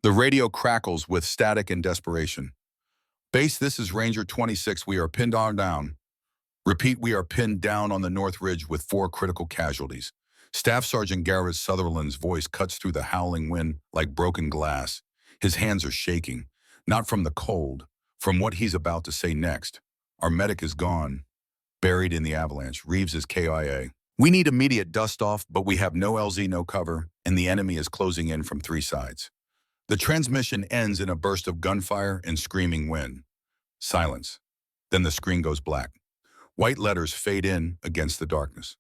The radio crackles with static and desperation. Base, this is Ranger 26. We are pinned on down. Repeat, we are pinned down on the North Ridge with 4 critical casualties. Staff Sergeant Garrett Sutherland's voice cuts through the howling wind like broken glass. His hands are shaking, not from the cold, from what he's about to say next. Our medic is gone, buried in the avalanche. Reeves is KIA. We need immediate dust-off, but we have no LZ, no cover, and the enemy is closing in from 3 sides. The transmission ends in a burst of gunfire and screaming wind. Silence. Then the screen goes black. White letters fade in against the darkness.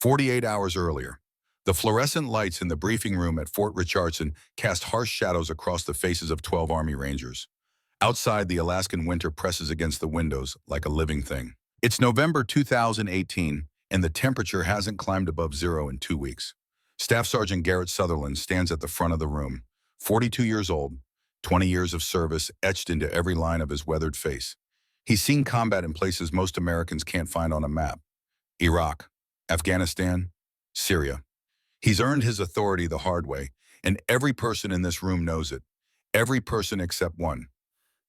48 hours earlier, the fluorescent lights in the briefing room at Fort Richardson cast harsh shadows across the faces of 12 Army Rangers. Outside, the Alaskan winter presses against the windows like a living thing. It's November 2018, and the temperature hasn't climbed above 0 in 2 weeks. Staff Sergeant Garrett Sutherland stands at the front of the room, 42 years old, 20 years of service etched into every line of his weathered face. He's seen combat in places most Americans can't find on a map. Iraq, Afghanistan, Syria. He's earned his authority the hard way, and every person in this room knows it. Every person except one.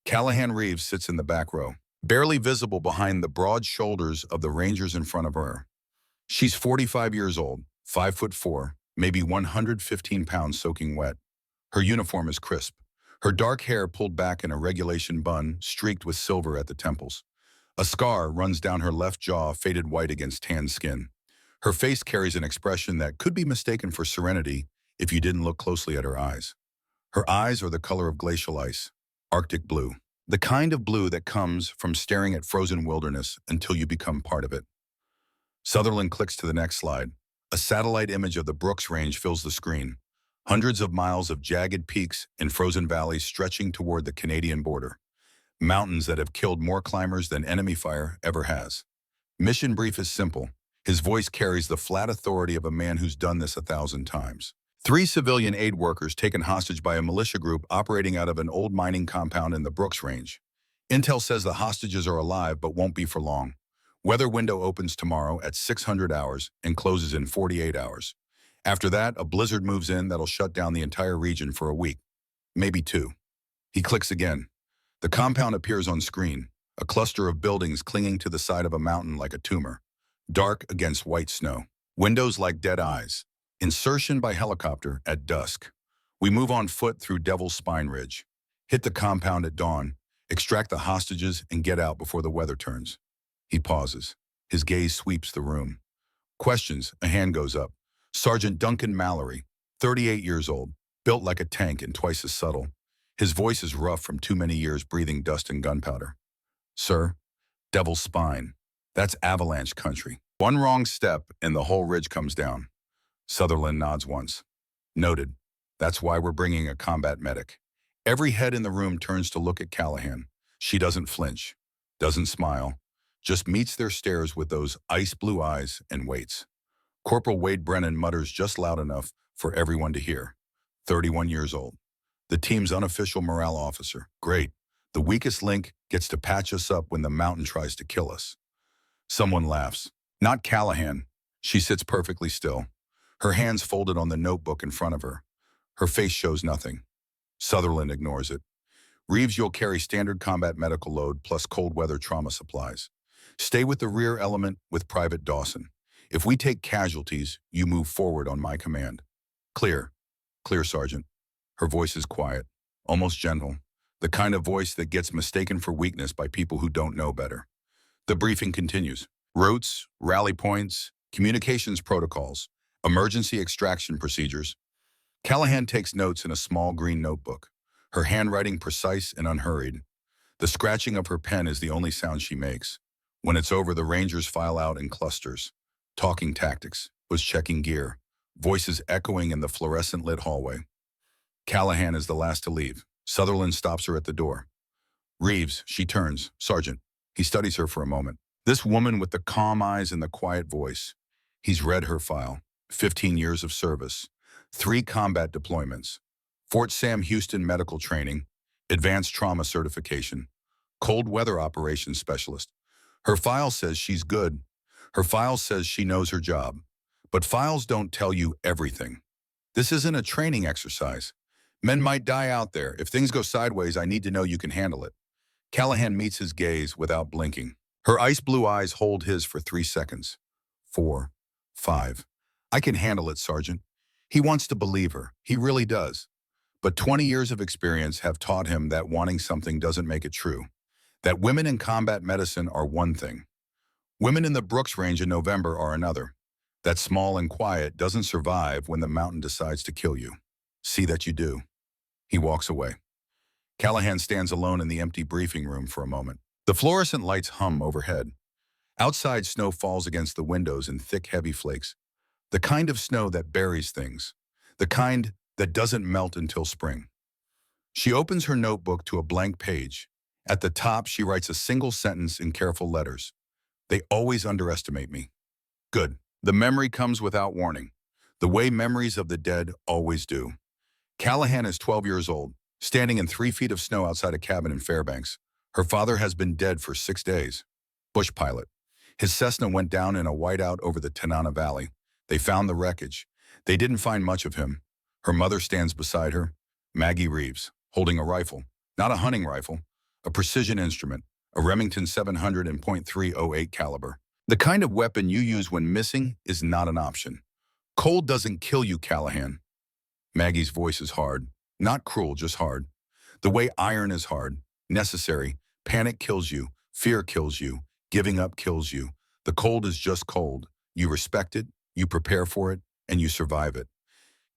Callahan Reeves sits in the back row, barely visible behind the broad shoulders of the Rangers in front of her. She's 45 years old, 5'4", maybe 115 pounds soaking wet. Her uniform is crisp. Her dark hair pulled back in a regulation bun, streaked with silver at the temples. A scar runs down her left jaw, faded white against tan skin. Her face carries an expression that could be mistaken for serenity if you didn't look closely at her eyes. Her eyes are the color of glacial ice, Arctic blue, the kind of blue that comes from staring at frozen wilderness until you become part of it. Sutherland clicks to the next slide. A satellite image of the Brooks Range fills the screen. Hundreds of miles of jagged peaks and frozen valleys stretching toward the Canadian border. Mountains that have killed more climbers than enemy fire ever has. Mission brief is simple. His voice carries the flat authority of a man who's done this 1,000 times. 3 civilian aid workers taken hostage by a militia group operating out of an old mining compound in the Brooks Range. Intel says the hostages are alive but won't be for long. Weather window opens tomorrow at 600 hours and closes in 48 hours. After that, a blizzard moves in that'll shut down the entire region for a week, maybe 2. He clicks again. The compound appears on screen, a cluster of buildings clinging to the side of a mountain like a tumor, dark against white snow. Windows like dead eyes. Insertion by helicopter at dusk. We move on foot through Devil's Spine Ridge, hit the compound at dawn, extract the hostages, and get out before the weather turns. He pauses. His gaze sweeps the room. Questions, a hand goes up. Sergeant Duncan Mallory, 38 years old, built like a tank and twice as subtle. His voice is rough from too many years breathing dust and gunpowder. Sir, Devil's Spine. That's avalanche country. One wrong step and the whole ridge comes down. Sutherland nods once. Noted. That's why we're bringing a combat medic. Every head in the room turns to look at Callahan. She doesn't flinch, doesn't smile, just meets their stares with those ice blue eyes and waits. Corporal Wade Brennan mutters just loud enough for everyone to hear. 31 years old. The team's unofficial morale officer. Great. The weakest link gets to patch us up when the mountain tries to kill us. Someone laughs. Not Callahan. She sits perfectly still, her hands folded on the notebook in front of her. Her face shows nothing. Sutherland ignores it. Reeves, you'll carry standard combat medical load plus cold weather trauma supplies. Stay with the rear element with Private Dawson. If we take casualties, you move forward on my command. Clear. Clear, Sergeant. Her voice is quiet, almost gentle, the kind of voice that gets mistaken for weakness by people who don't know better. The briefing continues. Routes, rally points, communications protocols, emergency extraction procedures. Callahan takes notes in a small green notebook, her handwriting precise and unhurried. The scratching of her pen is the only sound she makes. When it's over, the Rangers file out in clusters. Talking tactics, was checking gear, voices echoing in the fluorescent-lit hallway. Callahan is the last to leave. Sutherland stops her at the door. Reeves, she turns. Sergeant. He studies her for a moment. This woman with the calm eyes and the quiet voice. He's read her file. 15 years of service. 3 combat deployments. Fort Sam Houston medical training. Advanced trauma certification. Cold weather operations specialist. Her file says she's good. Her file says she knows her job. But files don't tell you everything. This isn't a training exercise. Men might die out there. If things go sideways, I need to know you can handle it. Callahan meets his gaze without blinking. Her ice blue eyes hold his for 3 seconds. 4, 5. I can handle it, Sergeant. He wants to believe her. He really does. But 20 years of experience have taught him that wanting something doesn't make it true. That women in combat medicine are one thing. Women in the Brooks Range in November are another. That small and quiet doesn't survive when the mountain decides to kill you. See that you do. He walks away. Callahan stands alone in the empty briefing room for a moment. The fluorescent lights hum overhead. Outside, snow falls against the windows in thick, heavy flakes. The kind of snow that buries things. The kind that doesn't melt until spring. She opens her notebook to a blank page. At the top, she writes a single sentence in careful letters. They always underestimate me. Good. The memory comes without warning. The way memories of the dead always do. Callahan is 12 years old, standing in 3 feet of snow outside a cabin in Fairbanks. Her father has been dead for 6 days. Bush pilot. His Cessna went down in a whiteout over the Tanana Valley. They found the wreckage. They didn't find much of him. Her mother stands beside her, Maggie Reeves, holding a rifle. Not a hunting rifle, a precision instrument, a Remington 700 and .308 caliber. The kind of weapon you use when missing is not an option. Cold doesn't kill you, Callahan. Maggie's voice is hard. Not cruel, just hard. The way iron is hard, necessary. Panic kills you. Fear kills you. Giving up kills you. The cold is just cold. You respect it, you prepare for it, and you survive it.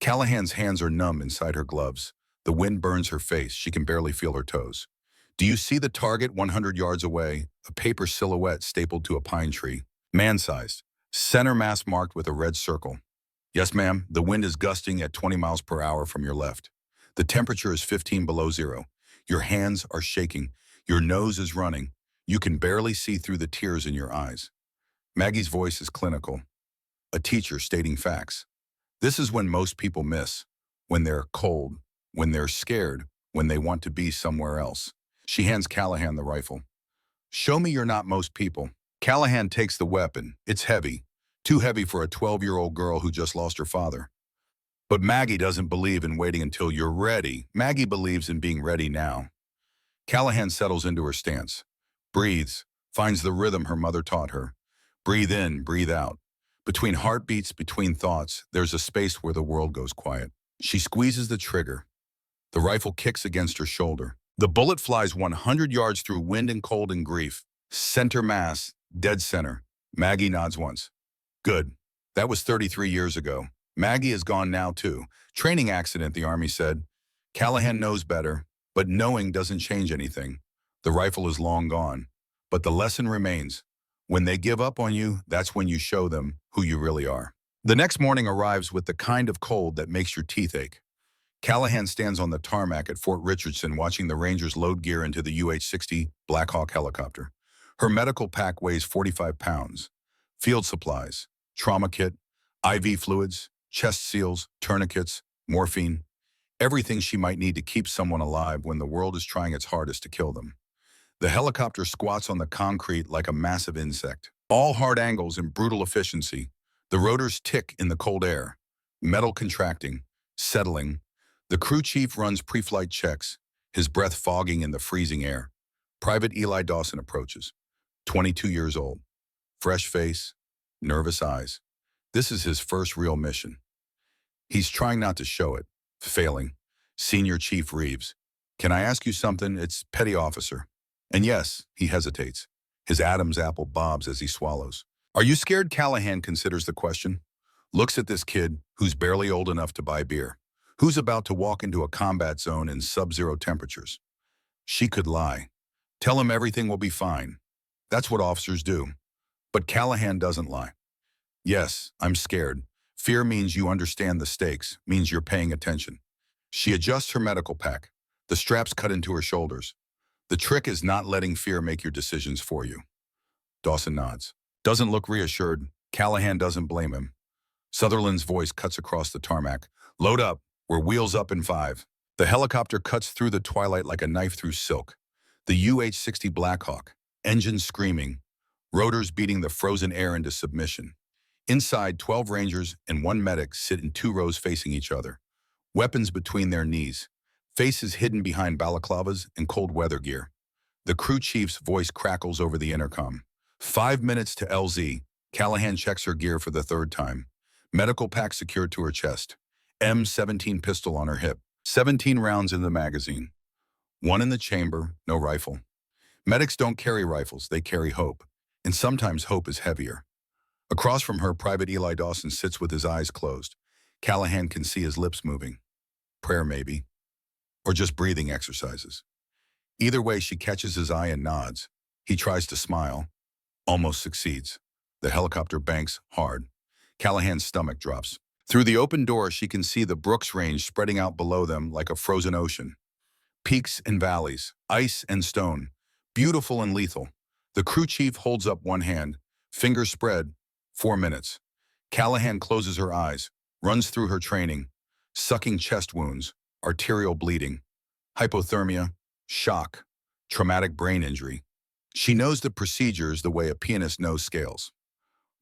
Callahan's hands are numb inside her gloves. The wind burns her face. She can barely feel her toes. Do you see the target 100 yards away? A paper silhouette stapled to a pine tree. Man-sized. Center mass marked with a red circle. Yes, ma'am. The wind is gusting at 20 miles per hour from your left. The temperature is 15 below zero. Your hands are shaking. Your nose is running. You can barely see through the tears in your eyes. Maggie's voice is clinical. A teacher stating facts. This is when most people miss. When they're cold. When they're scared. When they want to be somewhere else. She hands Callahan the rifle. Show me you're not most people. Callahan takes the weapon. It's heavy. Too heavy for a 12-year-old girl who just lost her father. But Maggie doesn't believe in waiting until you're ready. Maggie believes in being ready now. Callahan settles into her stance. Breathes. Finds the rhythm her mother taught her. Breathe in, breathe out. Between heartbeats, between thoughts, there's a space where the world goes quiet. She squeezes the trigger. The rifle kicks against her shoulder. The bullet flies 100 yards through wind and cold and grief. Center mass, dead center. Maggie nods once. Good. That was 33 years ago. Maggie is gone now too. Training accident, the Army said. Callahan knows better, but knowing doesn't change anything. The rifle is long gone. But the lesson remains. When they give up on you, that's when you show them who you really are. The next morning arrives with the kind of cold that makes your teeth ache. Callahan stands on the tarmac at Fort Richardson watching the Rangers load gear into the UH-60 Black Hawk helicopter. Her medical pack weighs 45 pounds. Field supplies, trauma kit, IV fluids, chest seals, tourniquets, morphine, everything she might need to keep someone alive when the world is trying its hardest to kill them. The helicopter squats on the concrete like a massive insect. All hard angles and brutal efficiency. The rotors tick in the cold air. Metal contracting, settling. The crew chief runs pre-flight checks, his breath fogging in the freezing air. Private Eli Dawson approaches, 22 years old. Fresh face, nervous eyes. This is his first real mission. He's trying not to show it, failing. Senior Chief Reeves. Can I ask you something? It's petty officer. And yes, he hesitates. His Adam's apple bobs as he swallows. Are you scared? Callahan considers the question. Looks at this kid who's barely old enough to buy beer. Who's about to walk into a combat zone in sub-zero temperatures? She could lie. Tell him everything will be fine. That's what officers do. But Callahan doesn't lie. Yes, I'm scared. Fear means you understand the stakes, means you're paying attention. She adjusts her medical pack. The straps cut into her shoulders. The trick is not letting fear make your decisions for you. Dawson nods. Doesn't look reassured. Callahan doesn't blame him. Sutherland's voice cuts across the tarmac. Load up. We're wheels up in 5. The helicopter cuts through the twilight like a knife through silk. The UH-60 Blackhawk, engines screaming, rotors beating the frozen air into submission. Inside, 12 Rangers and 1 medic sit in 2 rows facing each other, weapons between their knees. faces hidden behind balaclavas and cold weather gear. The crew chief's voice crackles over the intercom. 5 minutes to LZ. Callahan checks her gear for the third time. Medical pack secured to her chest. M17 pistol on her hip. 17 rounds in the magazine. One in the chamber, no rifle. Medics don't carry rifles, they carry hope. And sometimes hope is heavier. Across from her, Private Eli Dawson sits with his eyes closed. Callahan can see his lips moving. Prayer maybe. Or just breathing exercises. Either way, she catches his eye and nods. He tries to smile. Almost succeeds. The helicopter banks hard. Callahan's stomach drops. Through the open door, she can see the Brooks Range spreading out below them like a frozen ocean. Peaks and valleys, ice and stone, beautiful and lethal. The crew chief holds up one hand, fingers spread. 4 minutes. Callahan closes her eyes, runs through her training, sucking chest wounds, arterial bleeding, hypothermia, shock, traumatic brain injury. She knows the procedures the way a pianist knows scales.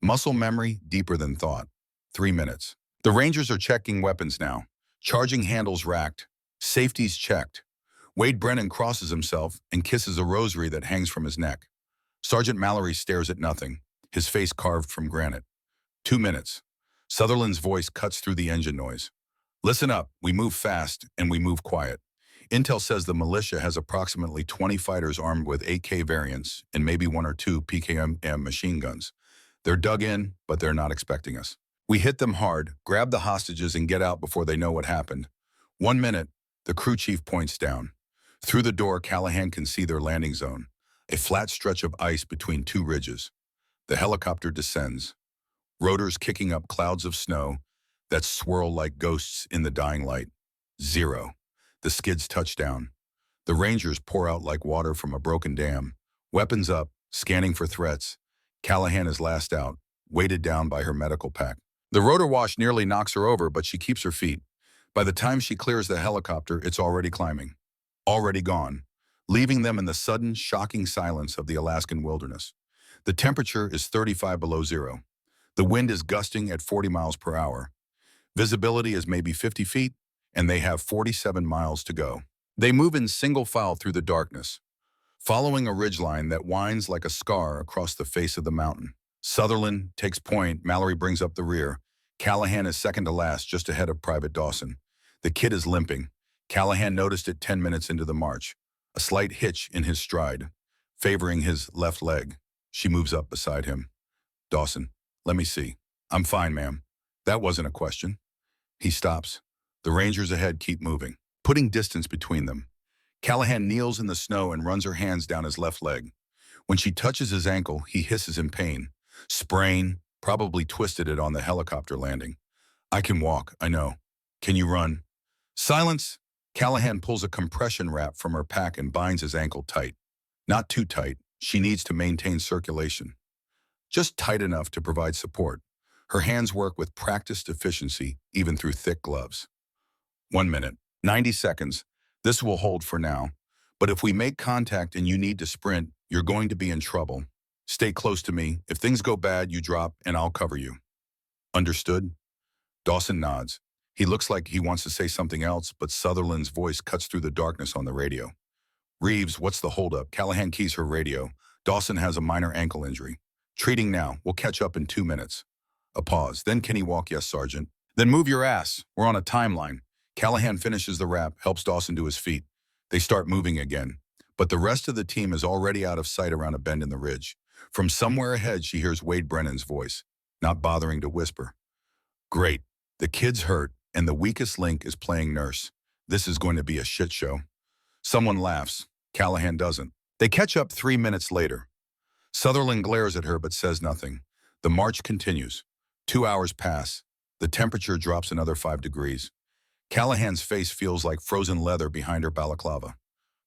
Muscle memory deeper than thought. 3 minutes. The Rangers are checking weapons now. Charging handles racked. Safeties checked. Wade Brennan crosses himself and kisses a rosary that hangs from his neck. Sergeant Mallory stares at nothing, his face carved from granite. 2 minutes. Sutherland's voice cuts through the engine noise. Listen up, we move fast and we move quiet. Intel says the militia has approximately 20 fighters armed with AK variants and maybe 1 or 2 PKM machine guns. They're dug in, but they're not expecting us. We hit them hard, grab the hostages and get out before they know what happened. 1 minute, the crew chief points down. Through the door, Callahan can see their landing zone, a flat stretch of ice between 2 ridges. The helicopter descends, rotors kicking up clouds of snow that swirl like ghosts in the dying light. 0. The skids touch down. The Rangers pour out like water from a broken dam. Weapons up, scanning for threats. Callahan is last out, weighted down by her medical pack. The rotor wash nearly knocks her over, but she keeps her feet. By the time she clears the helicopter, it's already climbing. Already gone, leaving them in the sudden, shocking silence of the Alaskan wilderness. The temperature is 35 below zero. The wind is gusting at 40 miles per hour. Visibility is maybe 50 feet, and they have 47 miles to go. They move in single file through the darkness, following a ridgeline that winds like a scar across the face of the mountain. Sutherland takes point, Mallory brings up the rear. Callahan is second to last, just ahead of Private Dawson. The kid is limping. Callahan noticed it 10 minutes into the march, a slight hitch in his stride, favoring his left leg. She moves up beside him. Dawson, let me see. I'm fine, ma'am. That wasn't a question. He stops. The Rangers ahead keep moving, putting distance between them. Callahan kneels in the snow and runs her hands down his left leg. When she touches his ankle, he hisses in pain. Sprain, probably twisted it on the helicopter landing. I can walk, I know. Can you run? Silence! Callahan pulls a compression wrap from her pack and binds his ankle tight. Not too tight. She needs to maintain circulation. Just tight enough to provide support. Her hands work with practiced efficiency, even through thick gloves. 1 minute, 90 seconds. This will hold for now. But if we make contact and you need to sprint, you're going to be in trouble. Stay close to me. If things go bad, you drop and I'll cover you. Understood? Dawson nods. He looks like he wants to say something else, but Sutherland's voice cuts through the darkness on the radio. Reeves, what's the holdup? Callahan keys her radio. Dawson has a minor ankle injury. Treating now. We'll catch up in 2 minutes. A pause. Then can he walk? Yes, Sergeant. Then move your ass. We're on a timeline. Callahan finishes the rap, helps Dawson to his feet. They start moving again. But the rest of the team is already out of sight around a bend in the ridge. From somewhere ahead, she hears Wade Brennan's voice, not bothering to whisper. Great. The kid's hurt, and the weakest link is playing nurse. This is going to be a shit show. Someone laughs. Callahan doesn't. They catch up 3 minutes later. Sutherland glares at her but says nothing. The march continues. 2 hours pass. The temperature drops another 5 degrees. Callahan's face feels like frozen leather behind her balaclava.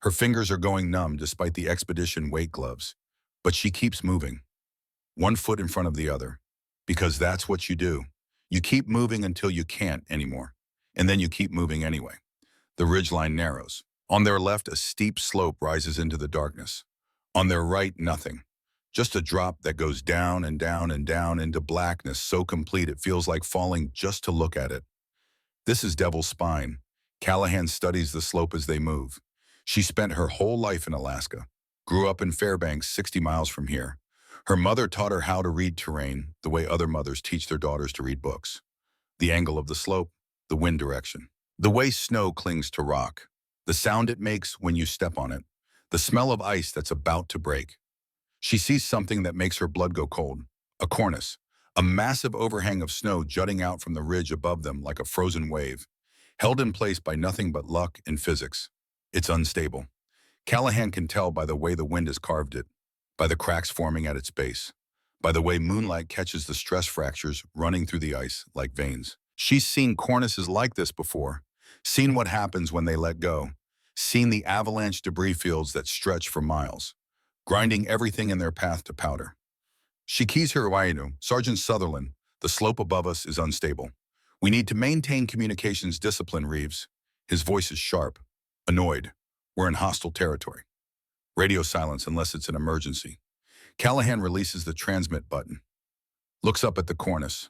Her fingers are going numb despite the expedition weight gloves. But she keeps moving. 1 foot in front of the other. Because that's what you do. You keep moving until you can't anymore. And then you keep moving anyway. The ridgeline narrows. On their left, a steep slope rises into the darkness. On their right, nothing. Just a drop that goes down and down and down into blackness so complete it feels like falling just to look at it. This is Devil's Spine. Callahan studies the slope as they move. She spent her whole life in Alaska, grew up in Fairbanks, 60 miles from here. Her mother taught her how to read terrain the way other mothers teach their daughters to read books. The angle of the slope, the wind direction, the way snow clings to rock, the sound it makes when you step on it, the smell of ice that's about to break. She sees something that makes her blood go cold, a cornice, a massive overhang of snow jutting out from the ridge above them like a frozen wave, held in place by nothing but luck and physics. It's unstable. Callahan can tell by the way the wind has carved it, by the cracks forming at its base, by the way moonlight catches the stress fractures running through the ice like veins. She's seen cornices like this before, seen what happens when they let go, seen the avalanche debris fields that stretch for miles, grinding everything in their path to powder. She keys her Wainu, Sergeant Sutherland, the slope above us is unstable. We need to maintain communications discipline, Reeves. His voice is sharp, annoyed. We're in hostile territory. Radio silence unless it's an emergency. Callahan releases the transmit button, looks up at the cornice,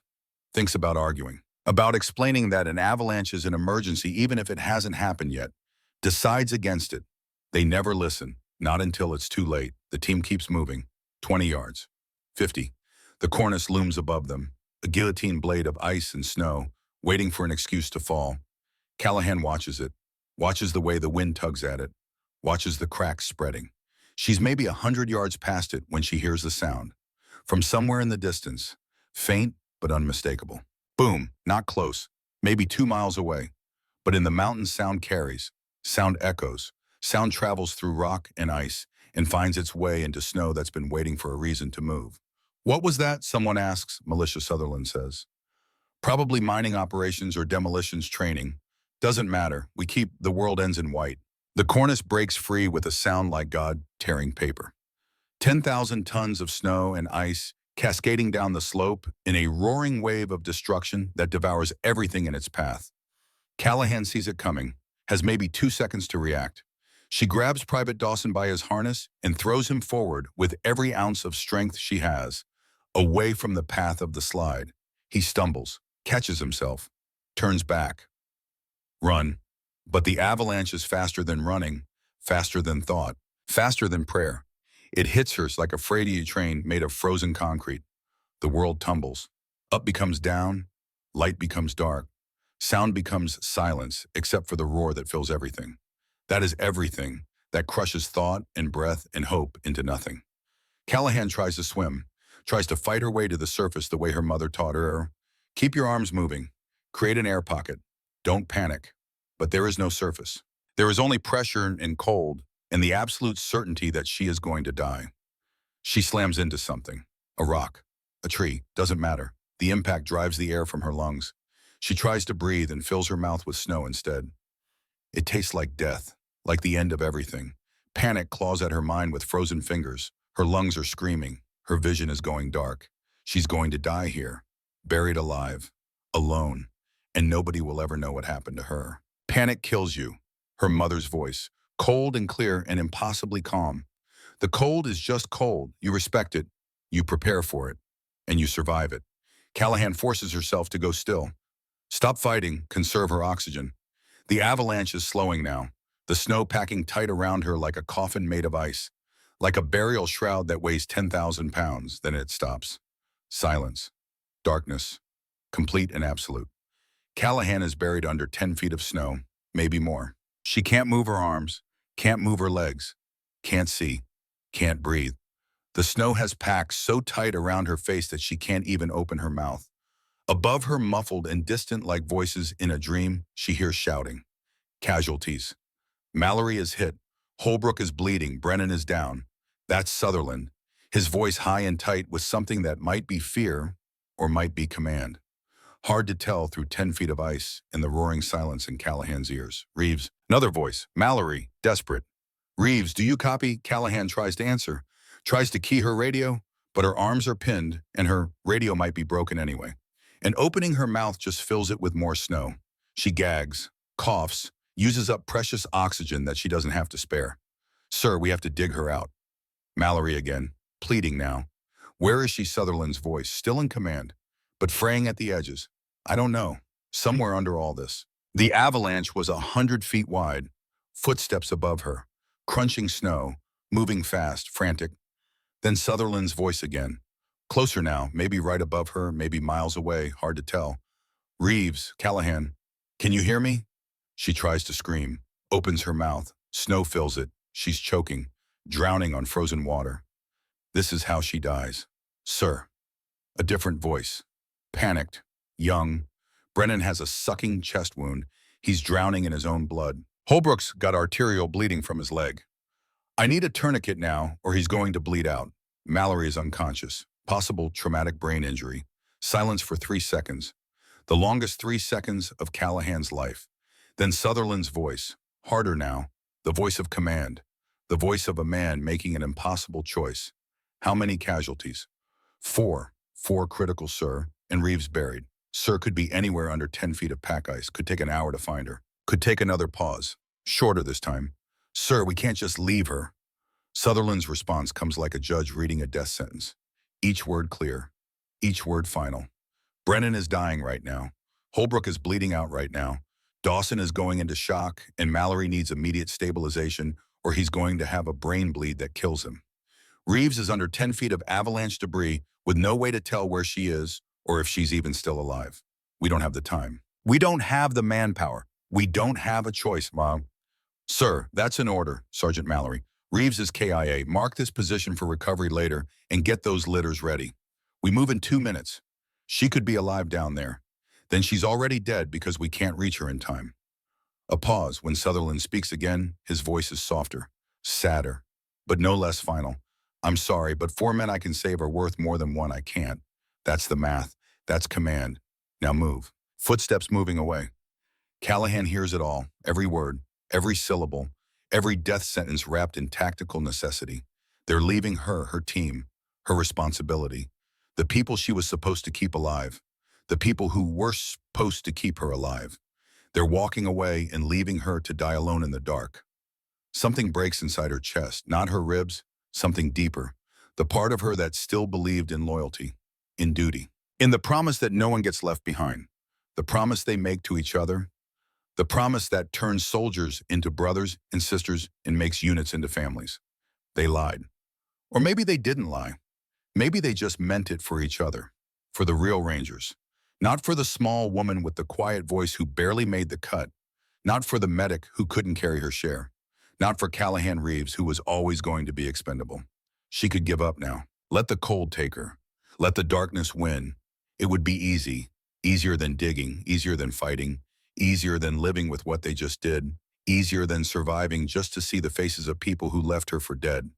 thinks about arguing, about explaining that an avalanche is an emergency even if it hasn't happened yet, decides against it. They never listen, not until it's too late. The team keeps moving, 20 yards, 50. The cornice looms above them, a guillotine blade of ice and snow, waiting for an excuse to fall. Callahan watches it, watches the way the wind tugs at it, watches the cracks spreading. She's maybe 100 yards past it when she hears the sound. From somewhere in the distance, faint but unmistakable. Boom, not close, maybe 2 miles away. But in the mountains, sound carries, sound echoes, sound travels through rock and ice and finds its way into snow that's been waiting for a reason to move. What was that? Someone asks, Militia Sutherland says. Probably mining operations or demolitions training. Doesn't matter, we keep the world ends in white. The cornice breaks free with a sound like God tearing paper. 10,000 tons of snow and ice cascading down the slope in a roaring wave of destruction that devours everything in its path. Callahan sees it coming, has maybe 2 seconds to react. She grabs Private Dawson by his harness and throws him forward with every ounce of strength she has, away from the path of the slide. He stumbles, catches himself, turns back. Run. But the avalanche is faster than running, faster than thought, faster than prayer. It hits her like a freighty train made of frozen concrete. The world tumbles. Up becomes down, light becomes dark, sound becomes silence except for the roar that fills everything. That is everything that crushes thought and breath and hope into nothing. Callahan tries to swim, tries to fight her way to the surface the way her mother taught her. Keep your arms moving. Create an air pocket. Don't panic. But there is no surface. There is only pressure and cold and the absolute certainty that she is going to die. She slams into something. A rock. A tree. Doesn't matter. The impact drives the air from her lungs. She tries to breathe and fills her mouth with snow instead. It tastes like death, like the end of everything. Panic claws at her mind with frozen fingers. Her lungs are screaming. Her vision is going dark. She's going to die here, buried alive, alone, and nobody will ever know what happened to her. Panic kills you. Her mother's voice, cold and clear and impossibly calm. The cold is just cold. You respect it, you prepare for it, and you survive it. Callahan forces herself to go still. Stop fighting, conserve her oxygen. The avalanche is slowing now, the snow packing tight around her like a coffin made of ice, like a burial shroud that weighs 10,000 pounds. Then it stops. Silence. Darkness. Complete and absolute. Callahan is buried under 10 feet of snow, maybe more. She can't move her arms, can't move her legs, can't see, can't breathe. The snow has packed so tight around her face that she can't even open her mouth. Above her, muffled and distant like voices in a dream, she hears shouting. Casualties. Mallory is hit. Holbrook is bleeding. Brennan is down. That's Sutherland, his voice high and tight with something that might be fear or might be command. Hard to tell through 10 feet of ice and the roaring silence in Callahan's ears. Reeves, another voice. Mallory, desperate. Reeves, do you copy? Callahan tries to answer, tries to key her radio, but her arms are pinned and her radio might be broken anyway. And opening her mouth just fills it with more snow. She gags, coughs, uses up precious oxygen that she doesn't have to spare. Sir, we have to dig her out. Mallory again, pleading now. Where is she? Sutherland's voice, still in command, but fraying at the edges. I don't know. Somewhere under all this. The avalanche was 100 feet wide, footsteps above her, crunching snow, moving fast, frantic. Then Sutherland's voice again. Closer now, maybe right above her, maybe miles away, hard to tell. Reeves, Callahan, can you hear me? She tries to scream, opens her mouth. Snow fills it. She's choking, drowning on frozen water. This is how she dies. Sir. A different voice. Panicked. Young. Brennan has a sucking chest wound. He's drowning in his own blood. Holbrook's got arterial bleeding from his leg. I need a tourniquet now, or he's going to bleed out. Mallory is unconscious. Possible traumatic brain injury. Silence for 3 seconds. The longest 3 seconds of Callahan's life. Then Sutherland's voice. Harder now. The voice of command. The voice of a man making an impossible choice. How many casualties? 4. 4 critical, sir, and Reeves buried. Sir could be anywhere under 10 feet of pack ice. Could take an hour to find her. Could take another pause. Shorter this time. Sir, we can't just leave her. Sutherland's response comes like a judge reading a death sentence. Each word clear. Each word final. Brennan is dying right now. Holbrook is bleeding out right now. Dawson is going into shock, and Mallory needs immediate stabilization, or he's going to have a brain bleed that kills him. Reeves is under 10 feet of avalanche debris with no way to tell where she is or if she's even still alive. We don't have the time. We don't have the manpower. We don't have a choice, Mom. Sir, that's an order, Sergeant Mallory. Reeves is KIA. Mark this position for recovery later and get those litters ready. We move in 2 minutes. She could be alive down there. Then she's already dead because we can't reach her in time. A pause. When Sutherland speaks again, his voice is softer, sadder, but no less final. I'm sorry, but 4 men I can save are worth more than 1 I can't. That's the math. That's command. Now move. Footsteps moving away. Callahan hears it all, every word, every syllable, every death sentence wrapped in tactical necessity. They're leaving her, her team, her responsibility, the people she was supposed to keep alive, the people who were supposed to keep her alive. They're walking away and leaving her to die alone in the dark. Something breaks inside her chest, not her ribs, something deeper, the part of her that still believed in loyalty, in duty, in the promise that no one gets left behind, the promise they make to each other, the promise that turns soldiers into brothers and sisters and makes units into families. They lied. Or maybe they didn't lie. Maybe they just meant it for each other, for the real Rangers. Not for the small woman with the quiet voice who barely made the cut. Not for the medic who couldn't carry her share. Not for Callahan Reeves, who was always going to be expendable. She could give up now. Let the cold take her. Let the darkness win. It would be easy. Easier than digging, easier than fighting, easier than living with what they just did, easier than surviving just to see the faces of people who left her for dead.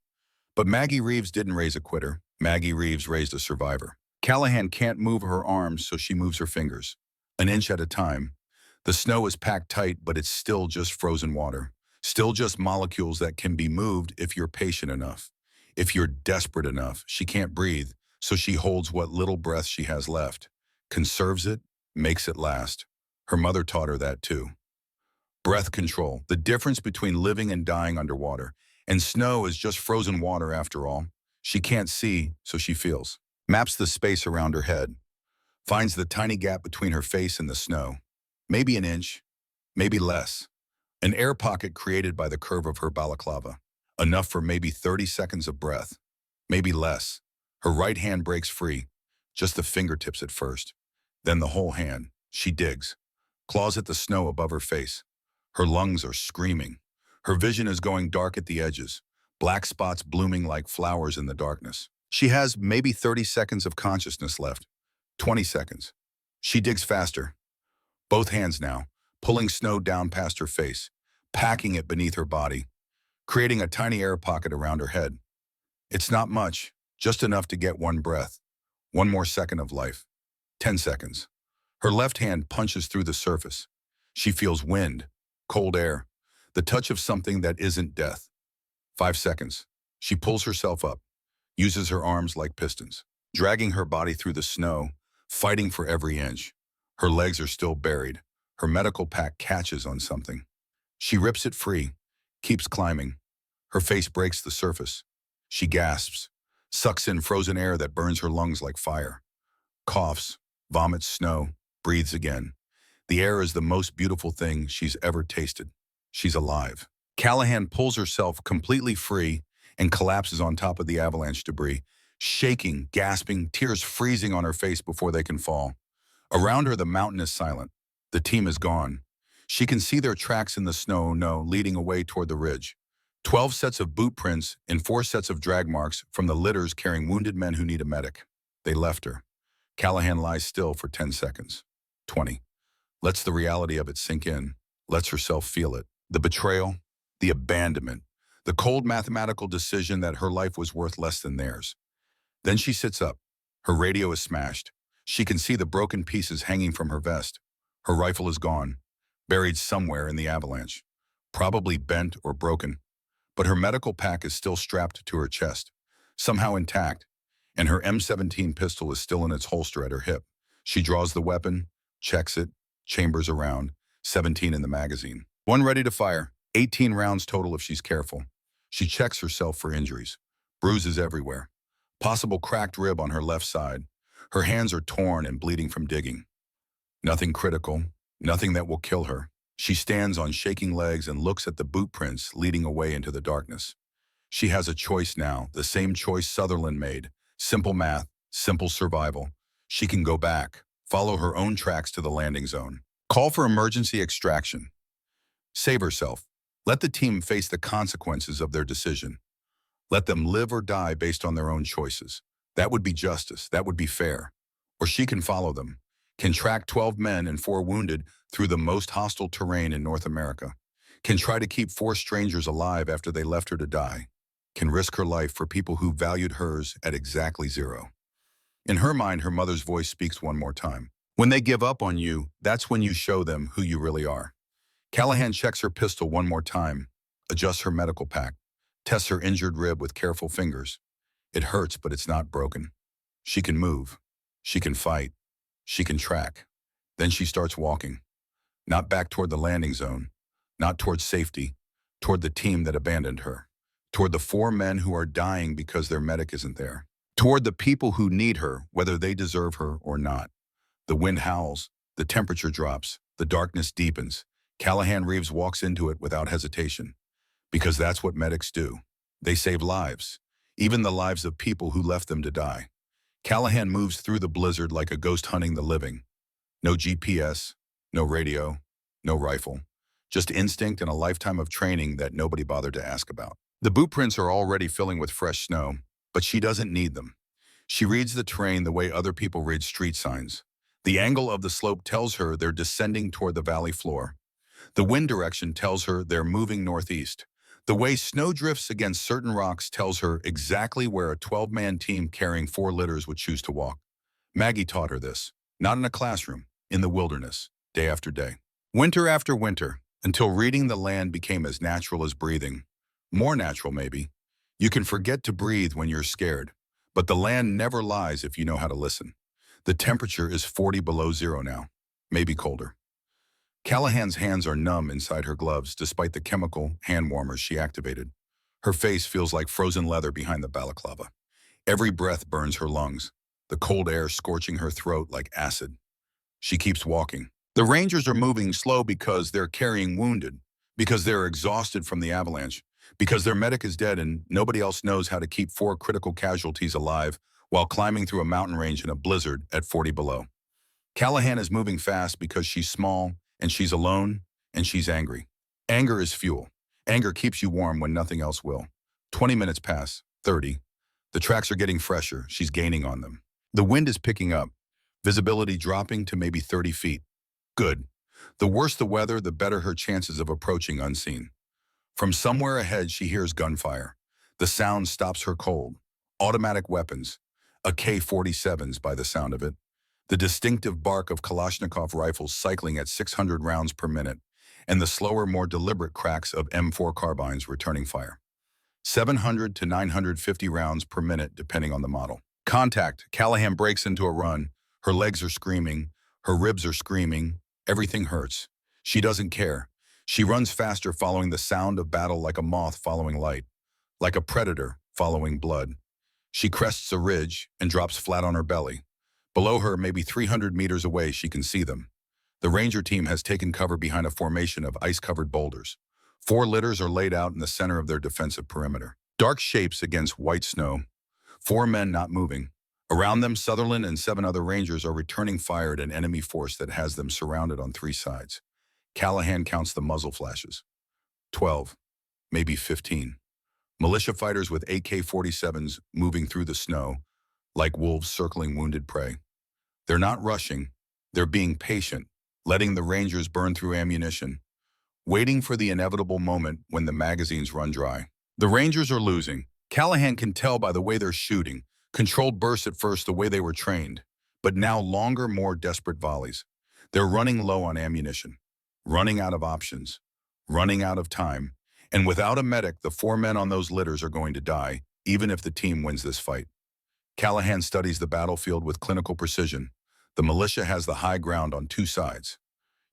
But Maggie Reeves didn't raise a quitter. Maggie Reeves raised a survivor. Callahan can't move her arms, so she moves her fingers. An inch at a time. The snow is packed tight, but it's still just frozen water. Still just molecules that can be moved if you're patient enough. If you're desperate enough. She can't breathe, so she holds what little breath she has left. Conserves it, makes it last. Her mother taught her that too. Breath control, the difference between living and dying underwater. And snow is just frozen water after all. She can't see, so she feels. Maps the space around her head. Finds the tiny gap between her face and the snow. Maybe an inch, maybe less. An air pocket created by the curve of her balaclava. Enough for maybe 30 seconds of breath. Maybe less. Her right hand breaks free. Just the fingertips at first. Then the whole hand. She digs. Claws at the snow above her face. Her lungs are screaming. Her vision is going dark at the edges. Black spots blooming like flowers in the darkness. She has maybe 30 seconds of consciousness left. 20 seconds. She digs faster. Both hands now, pulling snow down past her face, packing it beneath her body, creating a tiny air pocket around her head. It's not much, just enough to get one breath. One more second of life. 10 seconds. Her left hand punches through the surface. She feels wind, cold air, the touch of something that isn't death. 5 seconds. She pulls herself up, uses her arms like pistons, dragging her body through the snow, fighting for every inch. Her legs are still buried. Her medical pack catches on something. She rips it free, keeps climbing. Her face breaks the surface. She gasps, sucks in frozen air that burns her lungs like fire. Coughs, vomits snow, breathes again. The air is the most beautiful thing she's ever tasted. She's alive. Callahan pulls herself completely free and collapses on top of the avalanche debris, shaking, gasping, tears freezing on her face before they can fall. Around her, the mountain is silent. The team is gone. She can see their tracks in the snow, leading away toward the ridge. 12 sets of boot prints and 4 sets of drag marks from the litters carrying wounded men who need a medic. They left her. Callahan lies still for 10 seconds. 20. Lets the reality of it sink in. Lets herself feel it. The betrayal, the abandonment, the cold mathematical decision that her life was worth less than theirs. Then she sits up. Her radio is smashed. She can see the broken pieces hanging from her vest. Her rifle is gone, buried somewhere in the avalanche, probably bent or broken. But her medical pack is still strapped to her chest, somehow intact, and her M17 pistol is still in its holster at her hip. She draws the weapon, checks it, chambers around, 17 in the magazine. One ready to fire, 18 rounds total if she's careful. She checks herself for injuries, bruises everywhere, possible cracked rib on her left side. Her hands are torn and bleeding from digging. Nothing critical, nothing that will kill her. She stands on shaking legs and looks at the boot prints leading away into the darkness. She has a choice now, the same choice Sutherland made. Simple math, simple survival. She can go back, follow her own tracks to the landing zone. Call for emergency extraction. Save herself. Let the team face the consequences of their decision. Let them live or die based on their own choices. That would be justice. That would be fair. Or she can follow them, can track 12 men and 4 wounded through the most hostile terrain in North America, can try to keep 4 strangers alive after they left her to die, can risk her life for people who valued hers at exactly 0. In her mind, her mother's voice speaks one more time. When they give up on you, that's when you show them who you really are. Callahan checks her pistol one more time, adjusts her medical pack, tests her injured rib with careful fingers. It hurts, but it's not broken. She can move. She can fight. She can track. Then she starts walking. Not back toward the landing zone, not toward safety, toward the team that abandoned her, toward the 4 men who are dying because their medic isn't there, toward the people who need her, whether they deserve her or not. The wind howls, the temperature drops, the darkness deepens. Callahan Reeves walks into it without hesitation, because that's what medics do. They save lives, even the lives of people who left them to die. Callahan moves through the blizzard like a ghost hunting the living. No GPS, no radio, no rifle, just instinct and a lifetime of training that nobody bothered to ask about. The boot prints are already filling with fresh snow, but she doesn't need them. She reads the terrain the way other people read street signs. The angle of the slope tells her they're descending toward the valley floor. The wind direction tells her they're moving northeast. The way snow drifts against certain rocks tells her exactly where a 12-man team carrying 4 litters would choose to walk. Maggie taught her this, not in a classroom, in the wilderness, day after day. Winter after winter, until reading the land became as natural as breathing. More natural, maybe. You can forget to breathe when you're scared, but the land never lies if you know how to listen. The temperature is 40 below 0 now, maybe colder. Callahan's hands are numb inside her gloves despite the chemical hand warmers she activated. Her face feels like frozen leather behind the balaclava. Every breath burns her lungs, the cold air scorching her throat like acid. She keeps walking. The Rangers are moving slow because they're carrying wounded, because they're exhausted from the avalanche, because their medic is dead and nobody else knows how to keep 4 critical casualties alive while climbing through a mountain range in a blizzard at 40 below. Callahan is moving fast because she's small, and she's alone, and she's angry. Anger is fuel. Anger keeps you warm when nothing else will. 20 minutes pass, 30. The tracks are getting fresher. She's gaining on them. The wind is picking up, visibility dropping to maybe 30 feet. Good. The worse the weather, the better her chances of approaching unseen. From somewhere ahead, she hears gunfire. The sound stops her cold. Automatic weapons. A K-47s by the sound of it. The distinctive bark of Kalashnikov rifles cycling at 600 rounds per minute, and the slower, more deliberate cracks of M4 carbines returning fire. 700 to 950 rounds per minute, depending on the model. Contact. Callahan breaks into a run. Her legs are screaming. Her ribs are screaming. Everything hurts. She doesn't care. She runs faster, following the sound of battle like a moth following light, like a predator following blood. She crests a ridge and drops flat on her belly. Below her, maybe 300 meters away, she can see them. The ranger team has taken cover behind a formation of ice-covered boulders. 4 litters are laid out in the center of their defensive perimeter. Dark shapes against white snow. 4 men not moving. Around them, Sutherland and 7 other rangers are returning fire at an enemy force that has them surrounded on 3 sides. Callahan counts the muzzle flashes. 12, maybe 15. Militia fighters with AK-47s moving through the snow, like wolves circling wounded prey. They're not rushing. They're being patient, letting the rangers burn through ammunition, waiting for the inevitable moment when the magazines run dry. The rangers are losing. Callahan can tell by the way they're shooting. Controlled bursts at first the way they were trained, but now longer, more desperate volleys. They're running low on ammunition, running out of options, running out of time. And without a medic, the 4 men on those litters are going to die, even if the team wins this fight. Callahan studies the battlefield with clinical precision. The militia has the high ground on 2 sides,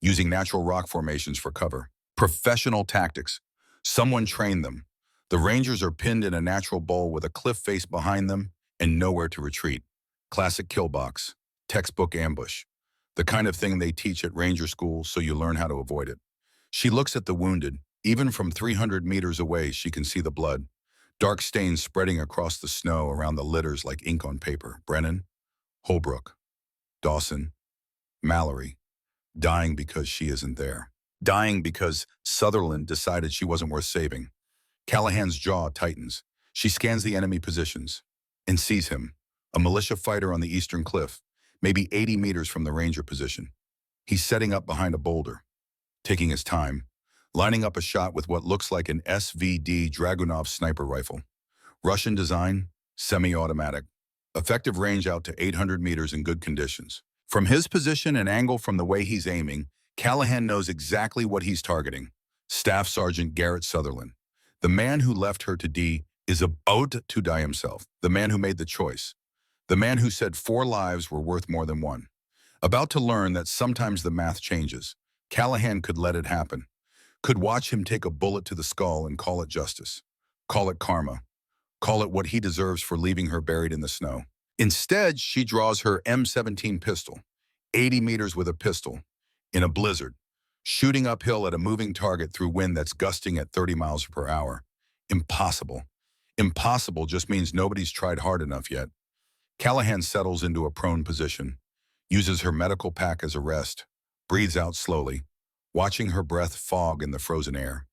using natural rock formations for cover. Professional tactics. Someone trained them. The rangers are pinned in a natural bowl with a cliff face behind them and nowhere to retreat. Classic kill box. Textbook ambush. The kind of thing they teach at ranger school so you learn how to avoid it. She looks at the wounded. Even from 300 meters away, she can see the blood. Dark stains spreading across the snow around the litters like ink on paper. Brennan, Holbrook, Dawson, Mallory, dying because she isn't there. Dying because Sutherland decided she wasn't worth saving. Callahan's jaw tightens. She scans the enemy positions and sees him, a militia fighter on the eastern cliff, maybe 80 meters from the ranger position. He's setting up behind a boulder, taking his time, lining up a shot with what looks like an SVD Dragunov sniper rifle. Russian design, semi-automatic. Effective range out to 800 meters in good conditions. From his position and angle from the way he's aiming, Callahan knows exactly what he's targeting. Staff Sergeant Garrett Sutherland. The man who left her to die is about to die himself. The man who made the choice. The man who said 4 lives were worth more than 1. About to learn that sometimes the math changes. Callahan could let it happen. Could watch him take a bullet to the skull and call it justice. Call it karma. Call it what he deserves for leaving her buried in the snow. Instead, she draws her M17 pistol, 80 meters with a pistol, in a blizzard, shooting uphill at a moving target through wind that's gusting at 30 miles per hour. Impossible. Impossible just means nobody's tried hard enough yet. Callahan settles into a prone position, uses her medical pack as a rest, breathes out slowly, watching her breath fog in the frozen air.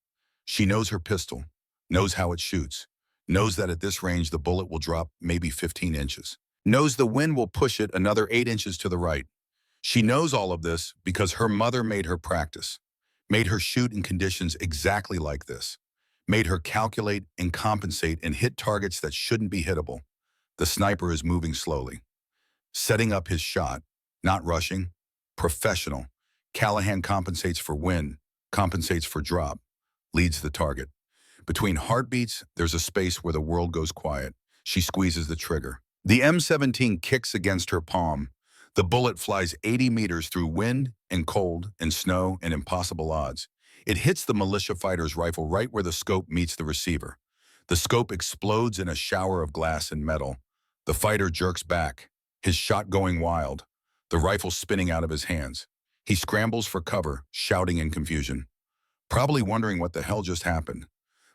She knows her pistol, knows how it shoots, knows that at this range the bullet will drop maybe 15 inches, knows the wind will push it another 8 inches to the right. She knows all of this because her mother made her practice, made her shoot in conditions exactly like this, made her calculate and compensate and hit targets that shouldn't be hittable. The sniper is moving slowly, setting up his shot, not rushing, professional. Callahan compensates for wind, compensates for drop, leads the target. Between heartbeats, there's a space where the world goes quiet. She squeezes the trigger. The M17 kicks against her palm. The bullet flies 80 meters through wind and cold and snow and impossible odds. It hits the militia fighter's rifle right where the scope meets the receiver. The scope explodes in a shower of glass and metal. The fighter jerks back, his shot going wild, the rifle spinning out of his hands. He scrambles for cover, shouting in confusion, probably wondering what the hell just happened.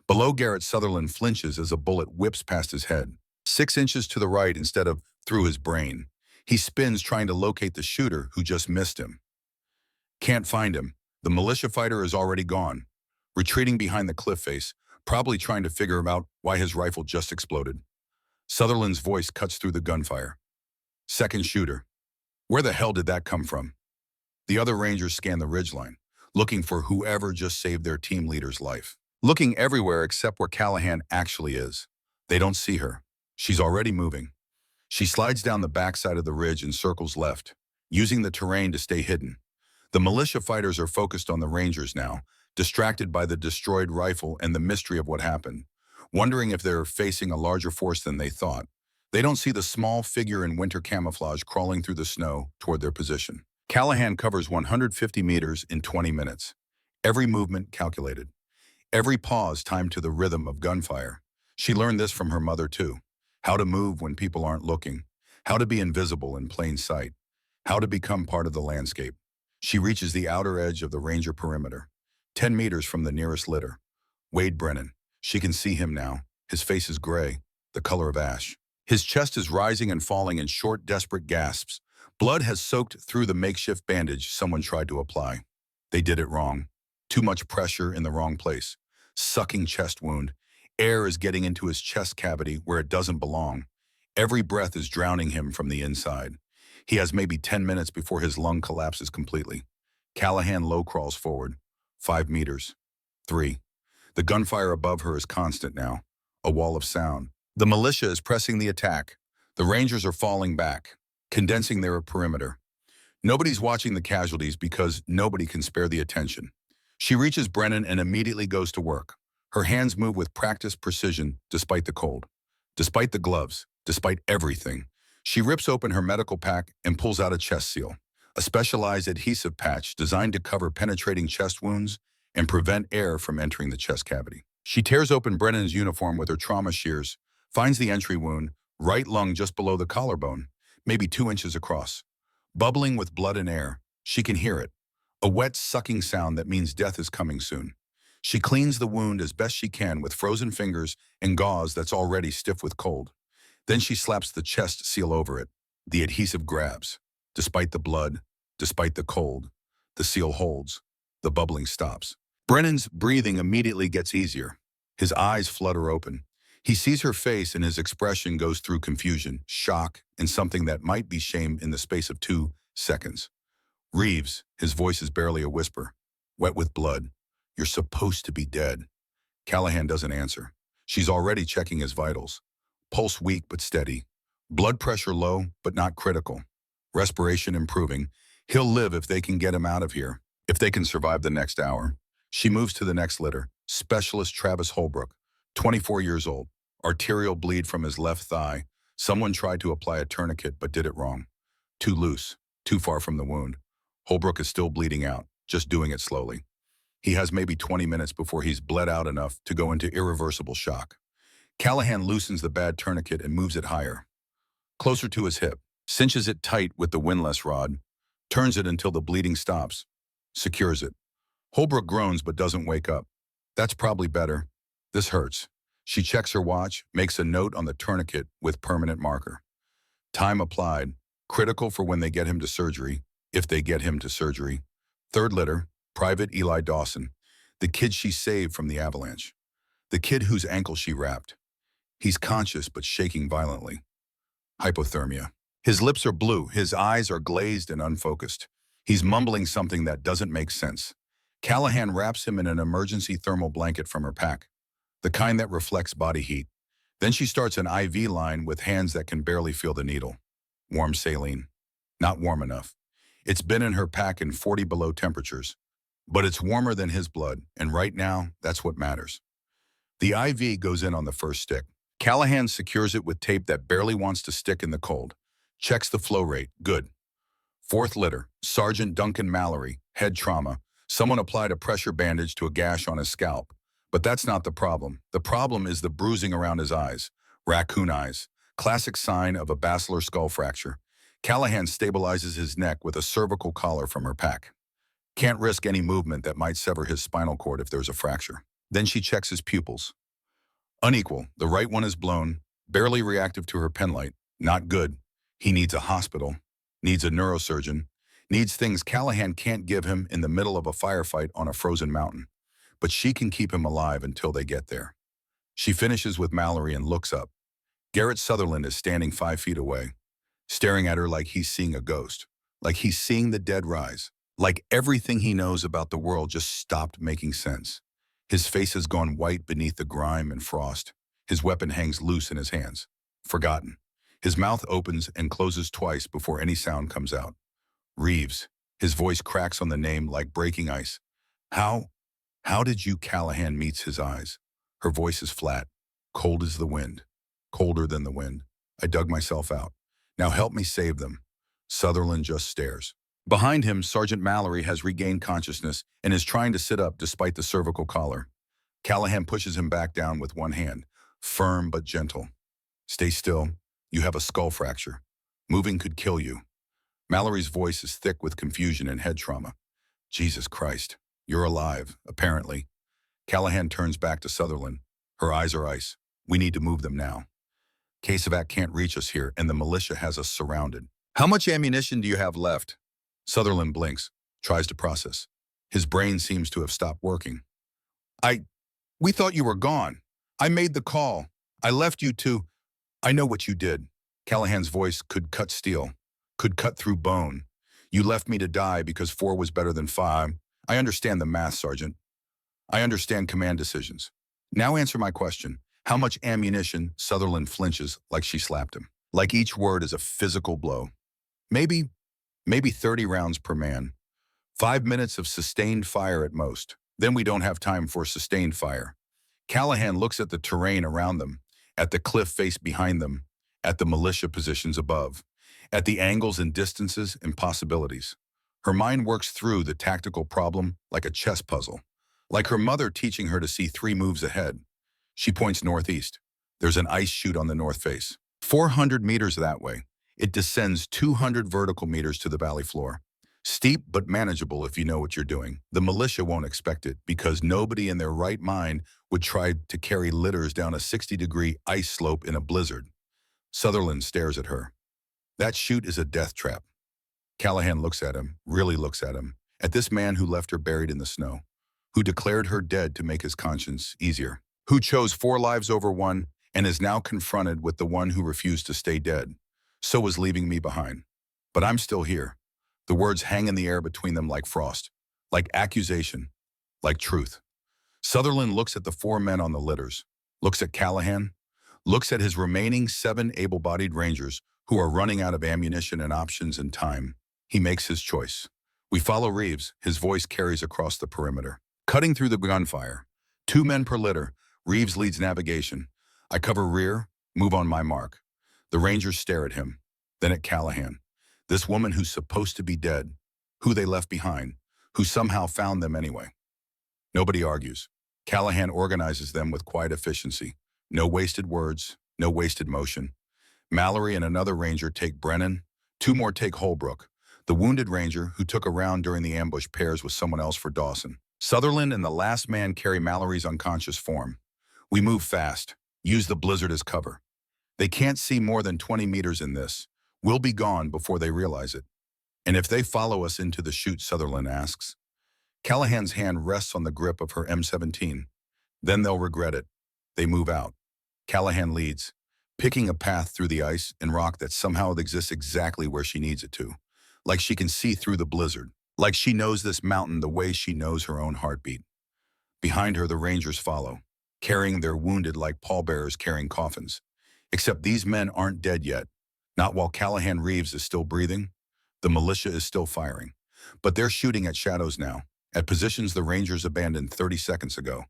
Below, Garrett Sutherland flinches as a bullet whips past his head, 6 inches to the right instead of through his brain. He spins trying to locate the shooter who just missed him. Can't find him. The militia fighter is already gone, retreating behind the cliff face, probably trying to figure out why his rifle just exploded. Sutherland's voice cuts through the gunfire. Second shooter. Where the hell did that come from? The other rangers scan the ridgeline, looking for whoever just saved their team leader's life. Looking everywhere except where Callahan actually is. They don't see her. She's already moving. She slides down the backside of the ridge and circles left, using the terrain to stay hidden. The militia fighters are focused on the rangers now, distracted by the destroyed rifle and the mystery of what happened, wondering if they're facing a larger force than they thought. They don't see the small figure in winter camouflage crawling through the snow toward their position. Callahan covers 150 meters in 20 minutes. Every movement calculated. Every pause timed to the rhythm of gunfire. She learned this from her mother too. How to move when people aren't looking. How to be invisible in plain sight. How to become part of the landscape. She reaches the outer edge of the Ranger perimeter, 10 meters from the nearest litter. Wade Brennan. She can see him now. His face is gray, the color of ash. His chest is rising and falling in short, desperate gasps. Blood has soaked through the makeshift bandage someone tried to apply. They did it wrong. Too much pressure in the wrong place. Sucking chest wound. Air is getting into his chest cavity where it doesn't belong. Every breath is drowning him from the inside. He has maybe 10 minutes before his lung collapses completely. Callahan low crawls forward. 5 meters. 3. The gunfire above her is constant now. A wall of sound. The militia is pressing the attack. The Rangers are falling back, condensing their perimeter. Nobody's watching the casualties because nobody can spare the attention. She reaches Brennan and immediately goes to work. Her hands move with practiced precision despite the cold, despite the gloves, despite everything. She rips open her medical pack and pulls out a chest seal, a specialized adhesive patch designed to cover penetrating chest wounds and prevent air from entering the chest cavity. She tears open Brennan's uniform with her trauma shears, finds the entry wound, right lung just below the collarbone, maybe 2 inches across. Bubbling with blood and air, she can hear it, a wet sucking sound that means death is coming soon. She cleans the wound as best she can with frozen fingers and gauze that's already stiff with cold. Then she slaps the chest seal over it. The adhesive grabs. Despite the blood, despite the cold, the seal holds. The bubbling stops. Brennan's breathing immediately gets easier. His eyes flutter open. He sees her face and his expression goes through confusion, shock, and something that might be shame in the space of 2 seconds. Reeves, his voice is barely a whisper. Wet with blood. You're supposed to be dead. Callahan doesn't answer. She's already checking his vitals. Pulse weak but steady. Blood pressure low but not critical. Respiration improving. He'll live if they can get him out of here, if they can survive the next hour. She moves to the next litter. Specialist Travis Holbrook, 24 years old. Arterial bleed from his left thigh. Someone tried to apply a tourniquet but did it wrong. Too loose, too far from the wound. Holbrook is still bleeding out, just doing it slowly. He has maybe 20 minutes before he's bled out enough to go into irreversible shock. Callahan loosens the bad tourniquet and moves it higher, closer to his hip, cinches it tight with the windlass rod, turns it until the bleeding stops, secures it. Holbrook groans but doesn't wake up. That's probably better. This hurts. She checks her watch, makes a note on the tourniquet with permanent marker. Time applied, critical for when they get him to surgery, if they get him to surgery. Third litter, Private Eli Dawson, the kid she saved from the avalanche. The kid whose ankle she wrapped. He's conscious but shaking violently. Hypothermia. His lips are blue, his eyes are glazed and unfocused. He's mumbling something that doesn't make sense. Callahan wraps him in an emergency thermal blanket from her pack, the kind that reflects body heat. Then she starts an IV line with hands that can barely feel the needle. Warm saline. Not warm enough. It's been in her pack in 40 below temperatures, but it's warmer than his blood, and right now, that's what matters. The IV goes in on the first stick. Callahan secures it with tape that barely wants to stick in the cold. Checks the flow rate. Good. Fourth litter, Sergeant Duncan Mallory, head trauma. Someone applied a pressure bandage to a gash on his scalp. But that's not the problem. The problem is the bruising around his eyes. Raccoon eyes. Classic sign of a basilar skull fracture. Callahan stabilizes his neck with a cervical collar from her pack. Can't risk any movement that might sever his spinal cord if there's a fracture. Then she checks his pupils. Unequal. The right one is blown, barely reactive to her penlight. Not good. He needs a hospital, needs a neurosurgeon, needs things Callahan can't give him in the middle of a firefight on a frozen mountain. But she can keep him alive until they get there. She finishes with Mallory and looks up. Garrett Sutherland is standing 5 feet away, staring at her like he's seeing a ghost, like he's seeing the dead rise, like everything he knows about the world just stopped making sense. His face has gone white beneath the grime and frost. His weapon hangs loose in his hands. Forgotten. His mouth opens and closes twice before any sound comes out. Reeves. His voice cracks on the name like breaking ice. How did you? Callahan meets his eyes. Her voice is flat, cold as the wind, colder than the wind. I dug myself out. Now help me save them. Sutherland just stares. Behind him, Sergeant Mallory has regained consciousness and is trying to sit up despite the cervical collar. Callahan pushes him back down with one hand, firm but gentle. Stay still. You have a skull fracture. Moving could kill you. Mallory's voice is thick with confusion and head trauma. Jesus Christ. You're alive, apparently. Callahan turns back to Sutherland. Her eyes are ice. We need to move them now. Casevac can't reach us here, and the militia has us surrounded. How much ammunition do you have left? Sutherland blinks, tries to process. His brain seems to have stopped working. We thought you were gone. I made the call. I left you to... I know what you did. Callahan's voice could cut steel, could cut through bone. You left me to die because 4 was better than 5. I understand the math, Sergeant. I understand command decisions. Now answer my question. How much ammunition? Sutherland flinches like she slapped him. Like each word is a physical blow. Maybe 30 rounds per man. 5 minutes of sustained fire at most. Then we don't have time for sustained fire. Callahan looks at the terrain around them, at the cliff face behind them, at the militia positions above, at the angles and distances and possibilities. Her mind works through the tactical problem like a chess puzzle, like her mother teaching her to see 3 moves ahead. She points northeast. There's an ice chute on the north face. 400 meters that way. It descends 200 vertical meters to the valley floor. Steep but manageable if you know what you're doing. The militia won't expect it because nobody in their right mind would try to carry litters down a 60-degree ice slope in a blizzard. Sutherland stares at her. That chute is a death trap. Callahan looks at him, really looks at him, at this man who left her buried in the snow, who declared her dead to make his conscience easier, who chose 4 lives over 1 and is now confronted with the one who refused to stay dead. So was leaving me behind. But I'm still here. The words hang in the air between them like frost, like accusation, like truth. Sutherland looks at the 4 men on the litters, looks at Callahan, looks at his remaining 7 able-bodied rangers who are running out of ammunition and options and time. He makes his choice. We follow Reeves. His voice carries across the perimeter. Cutting through the gunfire. 2 men per litter. Reeves leads navigation. I cover rear, move on my mark. The rangers stare at him, then at Callahan. This woman who's supposed to be dead, who they left behind, who somehow found them anyway. Nobody argues. Callahan organizes them with quiet efficiency. No wasted words, no wasted motion. Mallory and another ranger take Brennan. 2 more take Holbrook. The wounded ranger, who took a round during the ambush, pairs with someone else for Dawson. Sutherland and the last man carry Mallory's unconscious form. We move fast, use the blizzard as cover. They can't see more than 20 meters in this. We'll be gone before they realize it. And if they follow us into the chute, Sutherland asks. Callahan's hand rests on the grip of her M17. Then they'll regret it. They move out. Callahan leads, picking a path through the ice and rock that somehow exists exactly where she needs it to. Like she can see through the blizzard. Like she knows this mountain the way she knows her own heartbeat. Behind her, the rangers follow, carrying their wounded like pallbearers carrying coffins. Except these men aren't dead yet. Not while Callahan Reeves is still breathing. The militia is still firing. But they're shooting at shadows now, at positions the Rangers abandoned 30 seconds ago.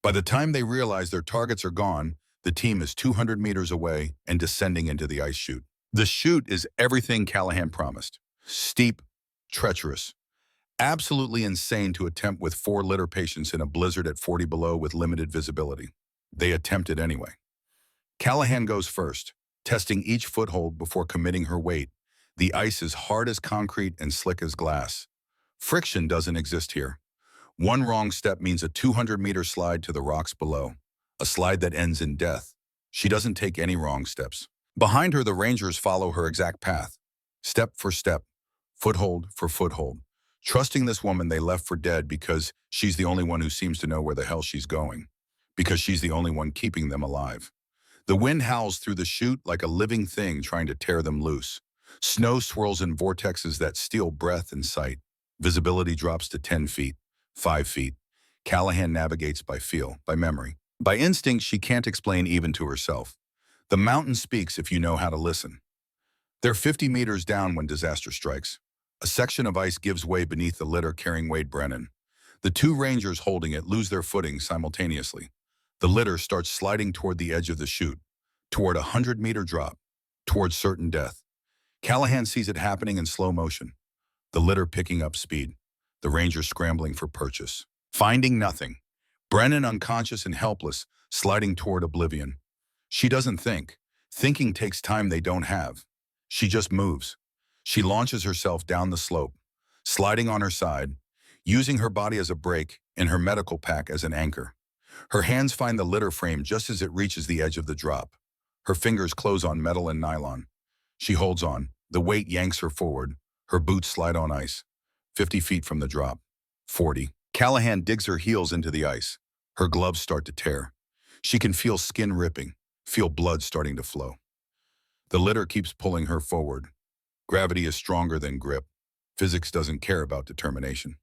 By the time they realize their targets are gone, the team is 200 meters away and descending into the ice chute. The chute is everything Callahan promised. Steep, treacherous, absolutely insane to attempt with 4 litter patients in a blizzard at 40 below with limited visibility. They attempt it anyway. Callahan goes first, testing each foothold before committing her weight. The ice is hard as concrete and slick as glass. Friction doesn't exist here. One wrong step means a 200-meter slide to the rocks below, a slide that ends in death. She doesn't take any wrong steps. Behind her, the rangers follow her exact path, step for step, foothold for foothold, trusting this woman they left for dead because she's the only one who seems to know where the hell she's going, because she's the only one keeping them alive. The wind howls through the chute like a living thing trying to tear them loose. Snow swirls in vortexes that steal breath and sight. Visibility drops to 10 feet, 5 feet. Callahan navigates by feel, by memory. By instinct she can't explain even to herself. The mountain speaks if you know how to listen. They're 50 meters down when disaster strikes. A section of ice gives way beneath the litter carrying Wade Brennan. The 2 rangers holding it lose their footing simultaneously. The litter starts sliding toward the edge of the chute, toward a 100-meter drop, toward certain death. Callahan sees it happening in slow motion. The litter picking up speed. The rangers scrambling for purchase. Finding nothing. Brennan unconscious and helpless, sliding toward oblivion. She doesn't think. Thinking takes time they don't have. She just moves. She launches herself down the slope, sliding on her side, using her body as a brake and her medical pack as an anchor. Her hands find the litter frame just as it reaches the edge of the drop. Her fingers close on metal and nylon. She holds on. The weight yanks her forward. Her boots slide on ice. 50 feet from the drop. 40. Callahan digs her heels into the ice. Her gloves start to tear. She can feel skin ripping, feel blood starting to flow. The litter keeps pulling her forward. Gravity is stronger than grip. Physics doesn't care about determination.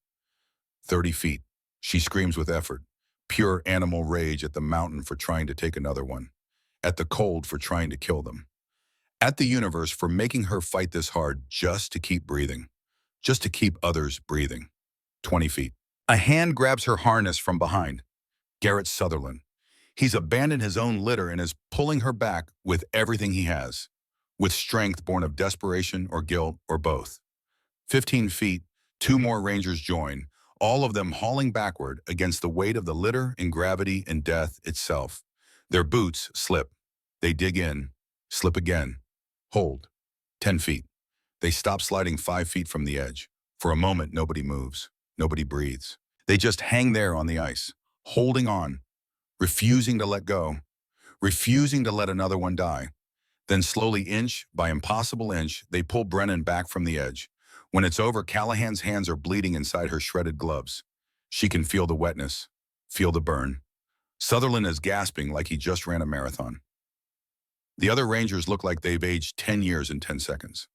30 feet. She screams with effort. Pure animal rage at the mountain for trying to take another one. At the cold for trying to kill them. At the universe for making her fight this hard just to keep breathing. Just to keep others breathing. 20 feet. A hand grabs her harness from behind. Garrett Sutherland. He's abandoned his own litter and is pulling her back with everything he has. With strength born of desperation or guilt or both. 15 feet, two more Rangers join, all of them hauling backward against the weight of the litter and gravity and death itself. Their boots slip. They dig in, slip again, hold. 10 feet. They stop sliding 5 feet from the edge. For a moment, nobody moves. Nobody breathes. They just hang there on the ice, holding on, refusing to let go, refusing to let another one die. Then slowly, inch by impossible inch, they pull Brennan back from the edge. When it's over, Callahan's hands are bleeding inside her shredded gloves. She can feel the wetness, feel the burn. Sutherland is gasping like he just ran a marathon. The other Rangers look like they've aged 10 years in 10 seconds.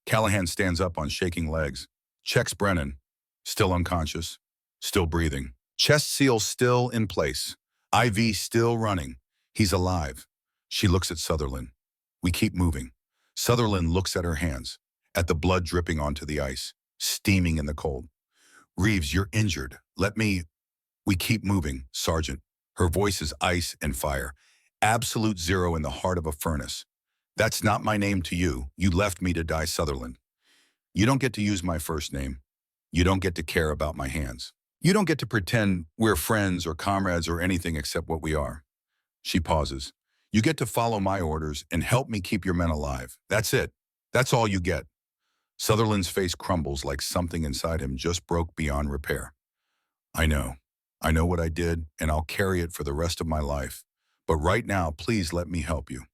Callahan stands up on shaking legs, checks Brennan, still unconscious, still breathing. Chest seal still in place, IV still running. He's alive. She looks at Sutherland. We keep moving. Sutherland looks at her hands, at the blood dripping onto the ice, steaming in the cold. Reeves, you're injured. We keep moving, Sergeant. Her voice is ice and fire. Absolute zero in the heart of a furnace. That's not my name to you. You left me to die, Sutherland. You don't get to use my first name. You don't get to care about my hands. You don't get to pretend we're friends or comrades or anything except what we are. She pauses. You get to follow my orders and help me keep your men alive. That's it. That's all you get. Sutherland's face crumbles like something inside him just broke beyond repair. I know. I know what I did, and I'll carry it for the rest of my life. But right now, please let me help you.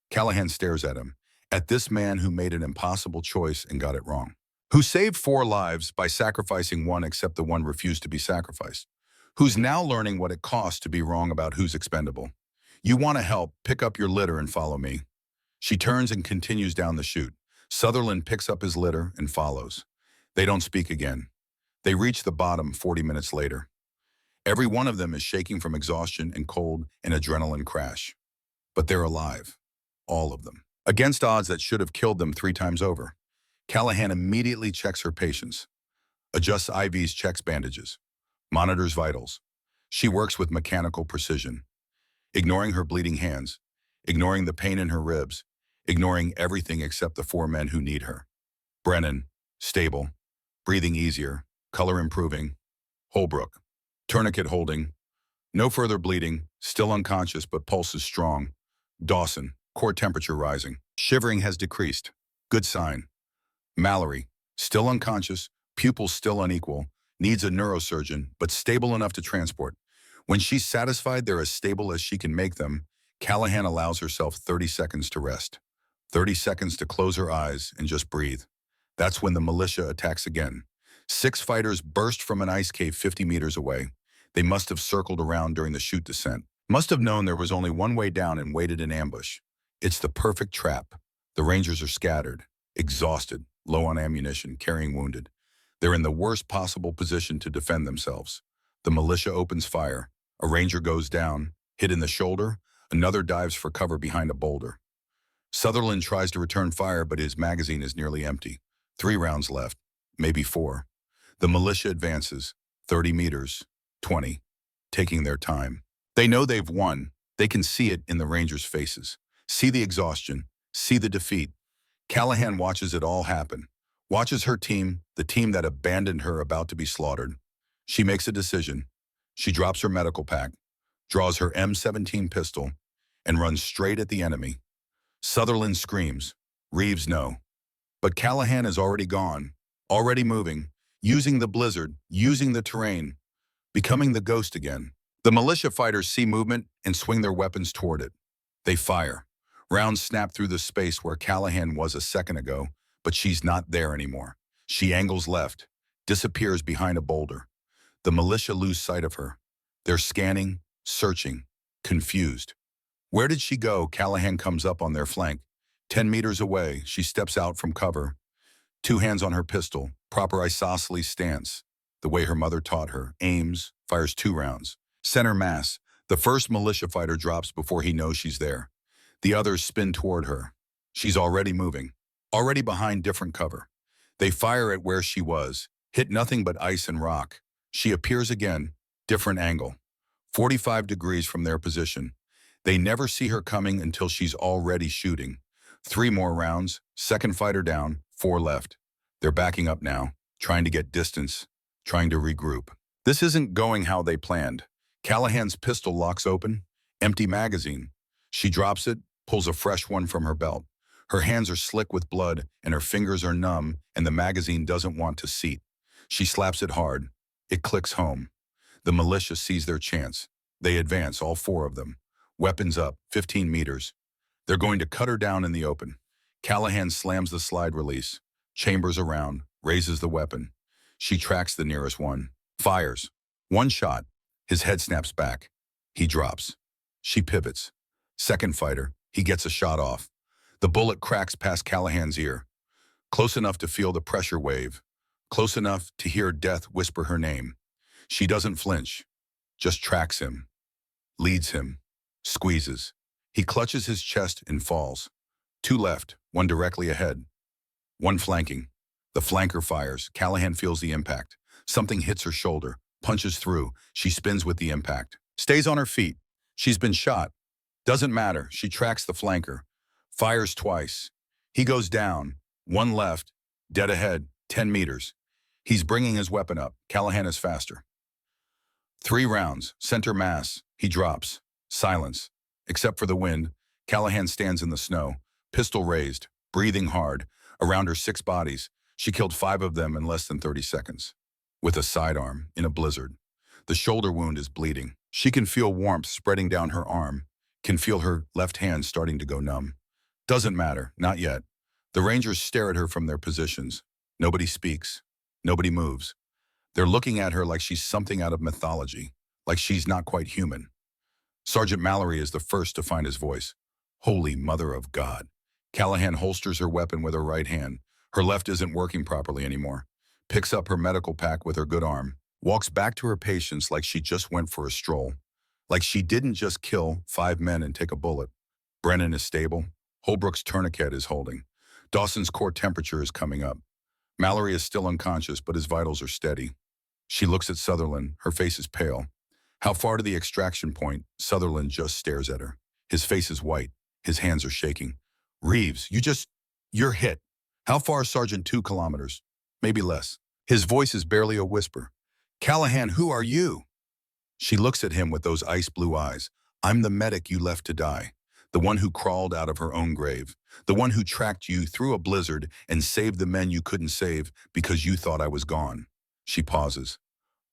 Callahan stares at him, at this man who made an impossible choice and got it wrong. Who saved 4 lives by sacrificing one except the one refused to be sacrificed. Who's now learning what it costs to be wrong about who's expendable. You want to help, pick up your litter and follow me. She turns and continues down the chute. Sutherland picks up his litter and follows. They don't speak again. They reach the bottom 40 minutes later. Every one of them is shaking from exhaustion and cold and adrenaline crash. But they're alive. All of them. Against odds that should have killed them 3 times over. Callahan immediately checks her patients. Adjusts IVs, checks bandages. Monitors vitals. She works with mechanical precision. Ignoring her bleeding hands. Ignoring the pain in her ribs. Ignoring everything except the 4 men who need her. Brennan, stable. Breathing easier. Color improving. Holbrook, tourniquet holding. No further bleeding. Still unconscious, but pulse is strong. Dawson, core temperature rising. Shivering has decreased. Good sign. Mallory, still unconscious, pupils still unequal, needs a neurosurgeon, but stable enough to transport. When she's satisfied they're as stable as she can make them, Callahan allows herself 30 seconds to rest. 30 seconds to close her eyes and just breathe. That's when the militia attacks again. 6 fighters burst from an ice cave 50 meters away. They must have circled around during the chute descent. Must have known there was only one way down and waited in ambush. It's the perfect trap. The Rangers are scattered, exhausted, low on ammunition, carrying wounded. They're in the worst possible position to defend themselves. The militia opens fire. A Ranger goes down, hit in the shoulder. Another dives for cover behind a boulder. Sutherland tries to return fire, but his magazine is nearly empty. 3 rounds left, maybe 4. The militia advances, 30 meters, 20, taking their time. They know they've won. They can see it in the Rangers' faces. See the exhaustion, see the defeat. Callahan watches it all happen. Watches her team, the team that abandoned her, about to be slaughtered. She makes a decision. She drops her medical pack, draws her M17 pistol, and runs straight at the enemy. Sutherland screams. Reeves, no. But Callahan is already gone, already moving, using the blizzard, using the terrain, becoming the ghost again. The militia fighters see movement and swing their weapons toward it. They fire. Rounds snap through the space where Callahan was a second ago, but she's not there anymore. She angles left, disappears behind a boulder. The militia lose sight of her. They're scanning, searching, confused. Where did she go? Callahan comes up on their flank. 10 meters away, she steps out from cover. Two hands on her pistol, proper isosceles stance, the way her mother taught her, aims, fires 2 rounds. Center mass, the first militia fighter drops before he knows she's there. The others spin toward her. She's already moving, already behind different cover. They fire at where she was, hit nothing but ice and rock. She appears again, different angle, 45 degrees from their position. They never see her coming until she's already shooting. 3 more rounds, second fighter down, 4 left. They're backing up now, trying to get distance, trying to regroup. This isn't going how they planned. Callahan's pistol locks open, empty magazine. She drops it, pulls a fresh one from her belt. Her hands are slick with blood, and her fingers are numb, and the magazine doesn't want to seat. She slaps it hard. It clicks home. The militia sees their chance. They advance, all 4 of them. Weapons up, 15 meters. They're going to cut her down in the open. Callahan slams the slide release, chambers around, raises the weapon. She tracks the nearest one, fires. 1 shot. His head snaps back. He drops. She pivots. Second fighter. He gets a shot off. The bullet cracks past Callahan's ear. Close enough to feel the pressure wave. Close enough to hear death whisper her name. She doesn't flinch. Just tracks him. Leads him. Squeezes. He clutches his chest and falls. 2 left, 1 directly ahead. 1 flanking. The flanker fires. Callahan feels the impact. Something hits her shoulder, punches through. She spins with the impact. Stays on her feet. She's been shot. Doesn't matter. She tracks the flanker. Fires twice. He goes down. 1 left. Dead ahead. 10 meters. He's bringing his weapon up. Callahan is faster. 3 rounds. Center mass. He drops. Silence. Except for the wind, Callahan stands in the snow, pistol raised, breathing hard. Around her 6 bodies. She killed 5 of them in less than 30 seconds. With a sidearm, in a blizzard. The shoulder wound is bleeding. She can feel warmth spreading down her arm, can feel her left hand starting to go numb. Doesn't matter, not yet. The Rangers stare at her from their positions. Nobody speaks. Nobody moves. They're looking at her like she's something out of mythology, like she's not quite human. Sergeant Mallory is the first to find his voice. Holy Mother of God. Callahan holsters her weapon with her right hand. Her left isn't working properly anymore. Picks up her medical pack with her good arm. Walks back to her patients like she just went for a stroll. Like she didn't just kill 5 men and take a bullet. Brennan is stable. Holbrook's tourniquet is holding. Dawson's core temperature is coming up. Mallory is still unconscious, but his vitals are steady. She looks at Sutherland. Her face is pale. How far to the extraction point? Sutherland just stares at her. His face is white. His hands are shaking. Reeves, you're hit. How far, Sergeant? 2 kilometers. Maybe less. His voice is barely a whisper. Callahan, who are you? She looks at him with those ice blue eyes. I'm the medic you left to die. The one who crawled out of her own grave. The one who tracked you through a blizzard and saved the men you couldn't save because you thought I was gone. She pauses.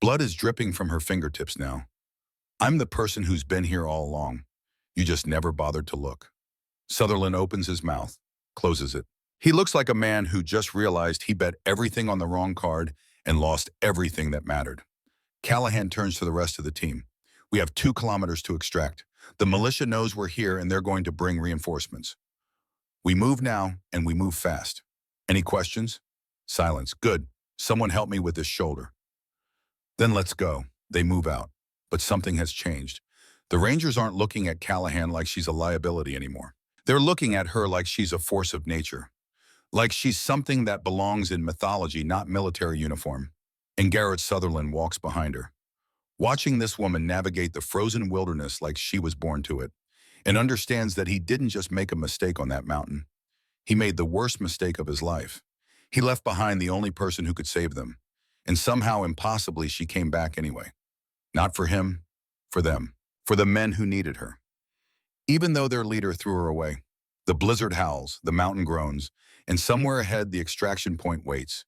Blood is dripping from her fingertips now. I'm the person who's been here all along. You just never bothered to look. Sutherland opens his mouth, closes it. He looks like a man who just realized he bet everything on the wrong card and lost everything that mattered. Callahan turns to the rest of the team. We have 2 kilometers to extract. The militia knows we're here and they're going to bring reinforcements. We move now and we move fast. Any questions? Silence. Good. Someone help me with this shoulder. Then let's go. They move out. But something has changed. The Rangers aren't looking at Callahan like she's a liability anymore. They're looking at her like she's a force of nature. Like she's something that belongs in mythology, not military uniform. And Garrett Sutherland walks behind her, watching this woman navigate the frozen wilderness like she was born to it, and understands that he didn't just make a mistake on that mountain. He made the worst mistake of his life. He left behind the only person who could save them, and somehow impossibly she came back anyway. Not for him, for them, for the men who needed her. Even though their leader threw her away, The blizzard howls, the mountain groans, and somewhere ahead the extraction point waits.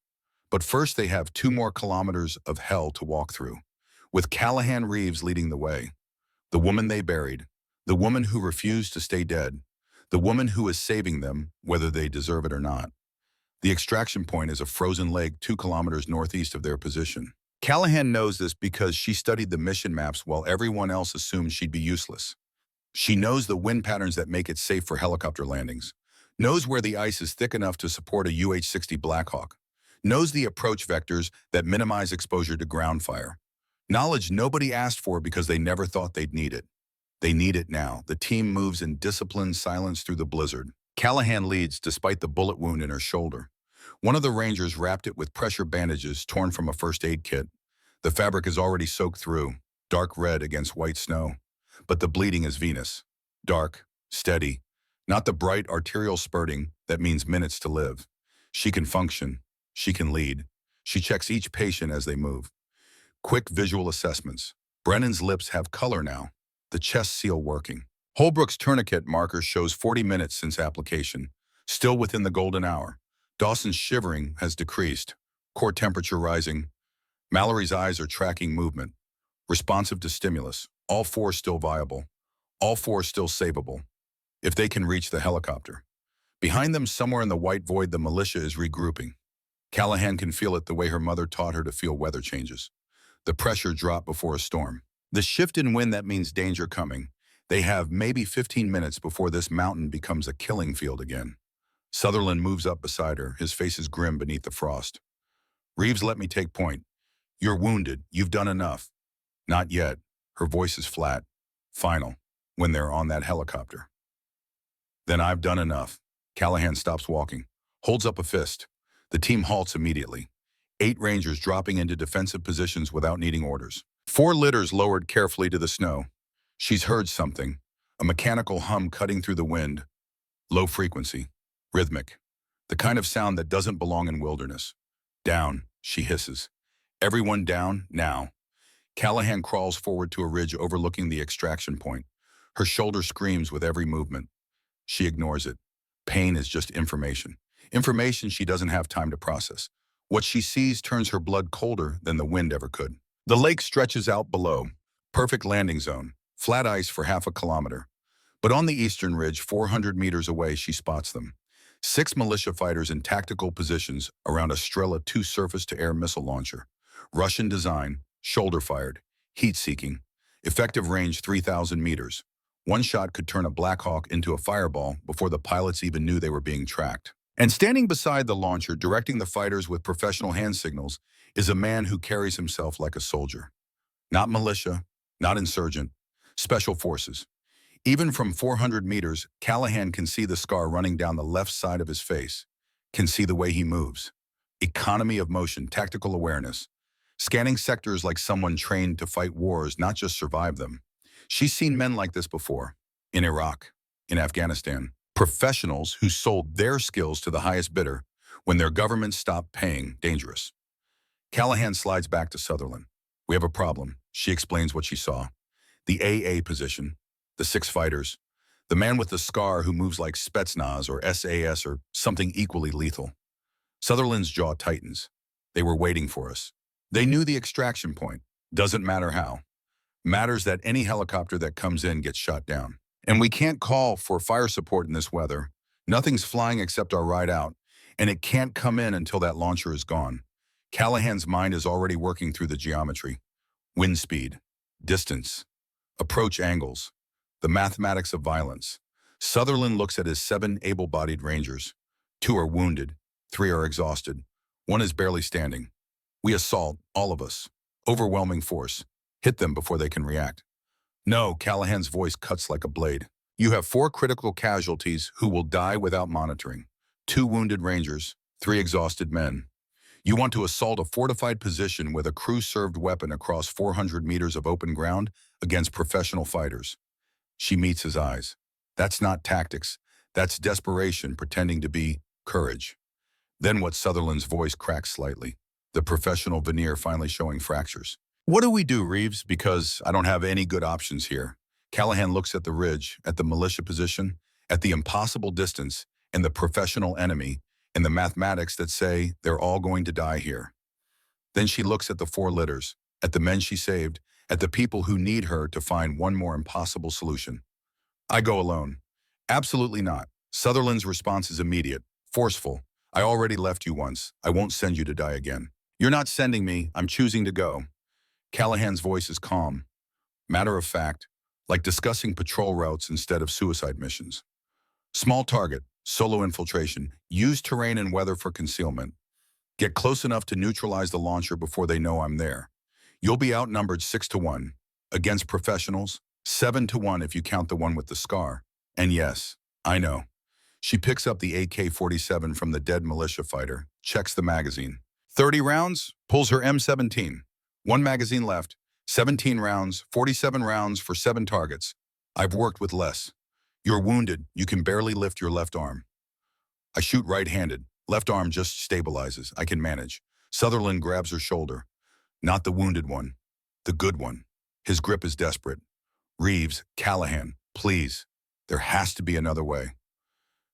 But first they have 2 more kilometers of hell to walk through, with Callahan Reeves leading the way. The woman they buried, the woman who refused to stay dead, the woman who is saving them, whether they deserve it or not. The extraction point is a frozen lake 2 kilometers northeast of their position. Callahan knows this because she studied the mission maps while everyone else assumed she'd be useless. She knows the wind patterns that make it safe for helicopter landings, knows where the ice is thick enough to support a UH-60 Blackhawk, knows the approach vectors that minimize exposure to ground fire. Knowledge nobody asked for because they never thought they'd need it. They need it now. The team moves in disciplined silence through the blizzard. Callahan leads despite the bullet wound in her shoulder. One of the Rangers wrapped it with pressure bandages torn from a first aid kit. The fabric is already soaked through, dark red against white snow. But the bleeding is venous. Dark, steady, not the bright arterial spurting that means minutes to live. She can function. She can lead. She checks each patient as they move. Quick visual assessments. Brennan's lips have color now. The chest seal working. Holbrook's tourniquet marker shows 40 minutes since application. Still within the golden hour. Dawson's shivering has decreased. Core temperature rising. Mallory's eyes are tracking movement. Responsive to stimulus. All 4 still viable. All 4 still savable. If they can reach the helicopter. Behind them, somewhere in the white void, the militia is regrouping. Callahan can feel it the way her mother taught her to feel weather changes. The pressure drop before a storm. The shift in wind that means danger coming. They have maybe 15 minutes before this mountain becomes a killing field again. Sutherland moves up beside her, his face is grim beneath the frost. Reeves, let me take point. You're wounded. You've done enough. Not yet. Her voice is flat. Final. When they're on that helicopter. Then I've done enough. Callahan stops walking. Holds up a fist. The team halts immediately. 8 Rangers dropping into defensive positions without needing orders. 4 litters lowered carefully to the snow. She's heard something. A mechanical hum cutting through the wind. Low frequency. Rhythmic. The kind of sound that doesn't belong in wilderness. Down, she hisses. Everyone down, now. Callahan crawls forward to a ridge overlooking the extraction point. Her shoulder screams with every movement. She ignores it. Pain is just information. Information she doesn't have time to process. What she sees turns her blood colder than the wind ever could. The lake stretches out below. Perfect landing zone. Flat ice for half a kilometer. But on the eastern ridge, 400 meters away, she spots them. 6 militia fighters in tactical positions around a Strela 2 surface-to-air missile launcher. Russian design, shoulder-fired, heat-seeking. Effective range 3,000 meters. One shot could turn a Blackhawk into a fireball before the pilots even knew they were being tracked. And standing beside the launcher, directing the fighters with professional hand signals, is a man who carries himself like a soldier. Not militia, not insurgent, special forces. Even from 400 meters, Callahan can see the scar running down the left side of his face, can see the way he moves. Economy of motion, tactical awareness. Scanning sectors like someone trained to fight wars, not just survive them. She's seen men like this before. In Iraq, in Afghanistan. Professionals who sold their skills to the highest bidder when their government stopped paying. Dangerous. Callahan slides back to Sutherland. We have a problem. She explains what she saw. The AA position. The 6 fighters. The man with the scar who moves like Spetsnaz or SAS or something equally lethal. Sutherland's jaw tightens. They were waiting for us. They knew the extraction point. Doesn't matter how. Matters that any helicopter that comes in gets shot down. And we can't call for fire support in this weather. Nothing's flying except our ride out, and it can't come in until that launcher is gone. Callahan's mind is already working through the geometry. Wind speed, distance, approach angles, the mathematics of violence. Sutherland looks at his 7 able-bodied Rangers. 2 are wounded, 3 are exhausted. 1 is barely standing. We assault, all of us. Overwhelming force. Hit them before they can react. No, Callahan's voice cuts like a blade. You have 4 critical casualties who will die without monitoring. 2 wounded Rangers, 3 exhausted men. You want to assault a fortified position with a crew-served weapon across 400 meters of open ground against professional fighters. She meets his eyes. That's not tactics. That's desperation pretending to be courage. Then what? Sutherland's voice cracks slightly, the professional veneer finally showing fractures. What do we do, Reeves? Because I don't have any good options here. Callahan looks at the ridge, at the militia position, at the impossible distance and the professional enemy and the mathematics that say they're all going to die here. Then she looks at the four litters, at the men she saved, at the people who need her to find one more impossible solution. I go alone. Absolutely not. Sutherland's response is immediate, forceful. I already left you once. I won't send you to die again. You're not sending me. I'm choosing to go. Callahan's voice is calm, matter of fact, like discussing patrol routes instead of suicide missions. Small target, solo infiltration, use terrain and weather for concealment. Get close enough to neutralize the launcher before they know I'm there. You'll be outnumbered 6-1. Against professionals, 7-1 if you count the one with the scar. And yes, I know. She picks up the AK-47 from the dead militia fighter, checks the magazine. 30 rounds, pulls her M17. One magazine left, 17 rounds, 47 rounds for 7 targets. I've worked with less. You're wounded, you can barely lift your left arm. I shoot right-handed. Left arm just stabilizes. I can manage. Sutherland grabs her shoulder. Not the wounded one. The good one. His grip is desperate. Reeves, Callahan, please. There has to be another way.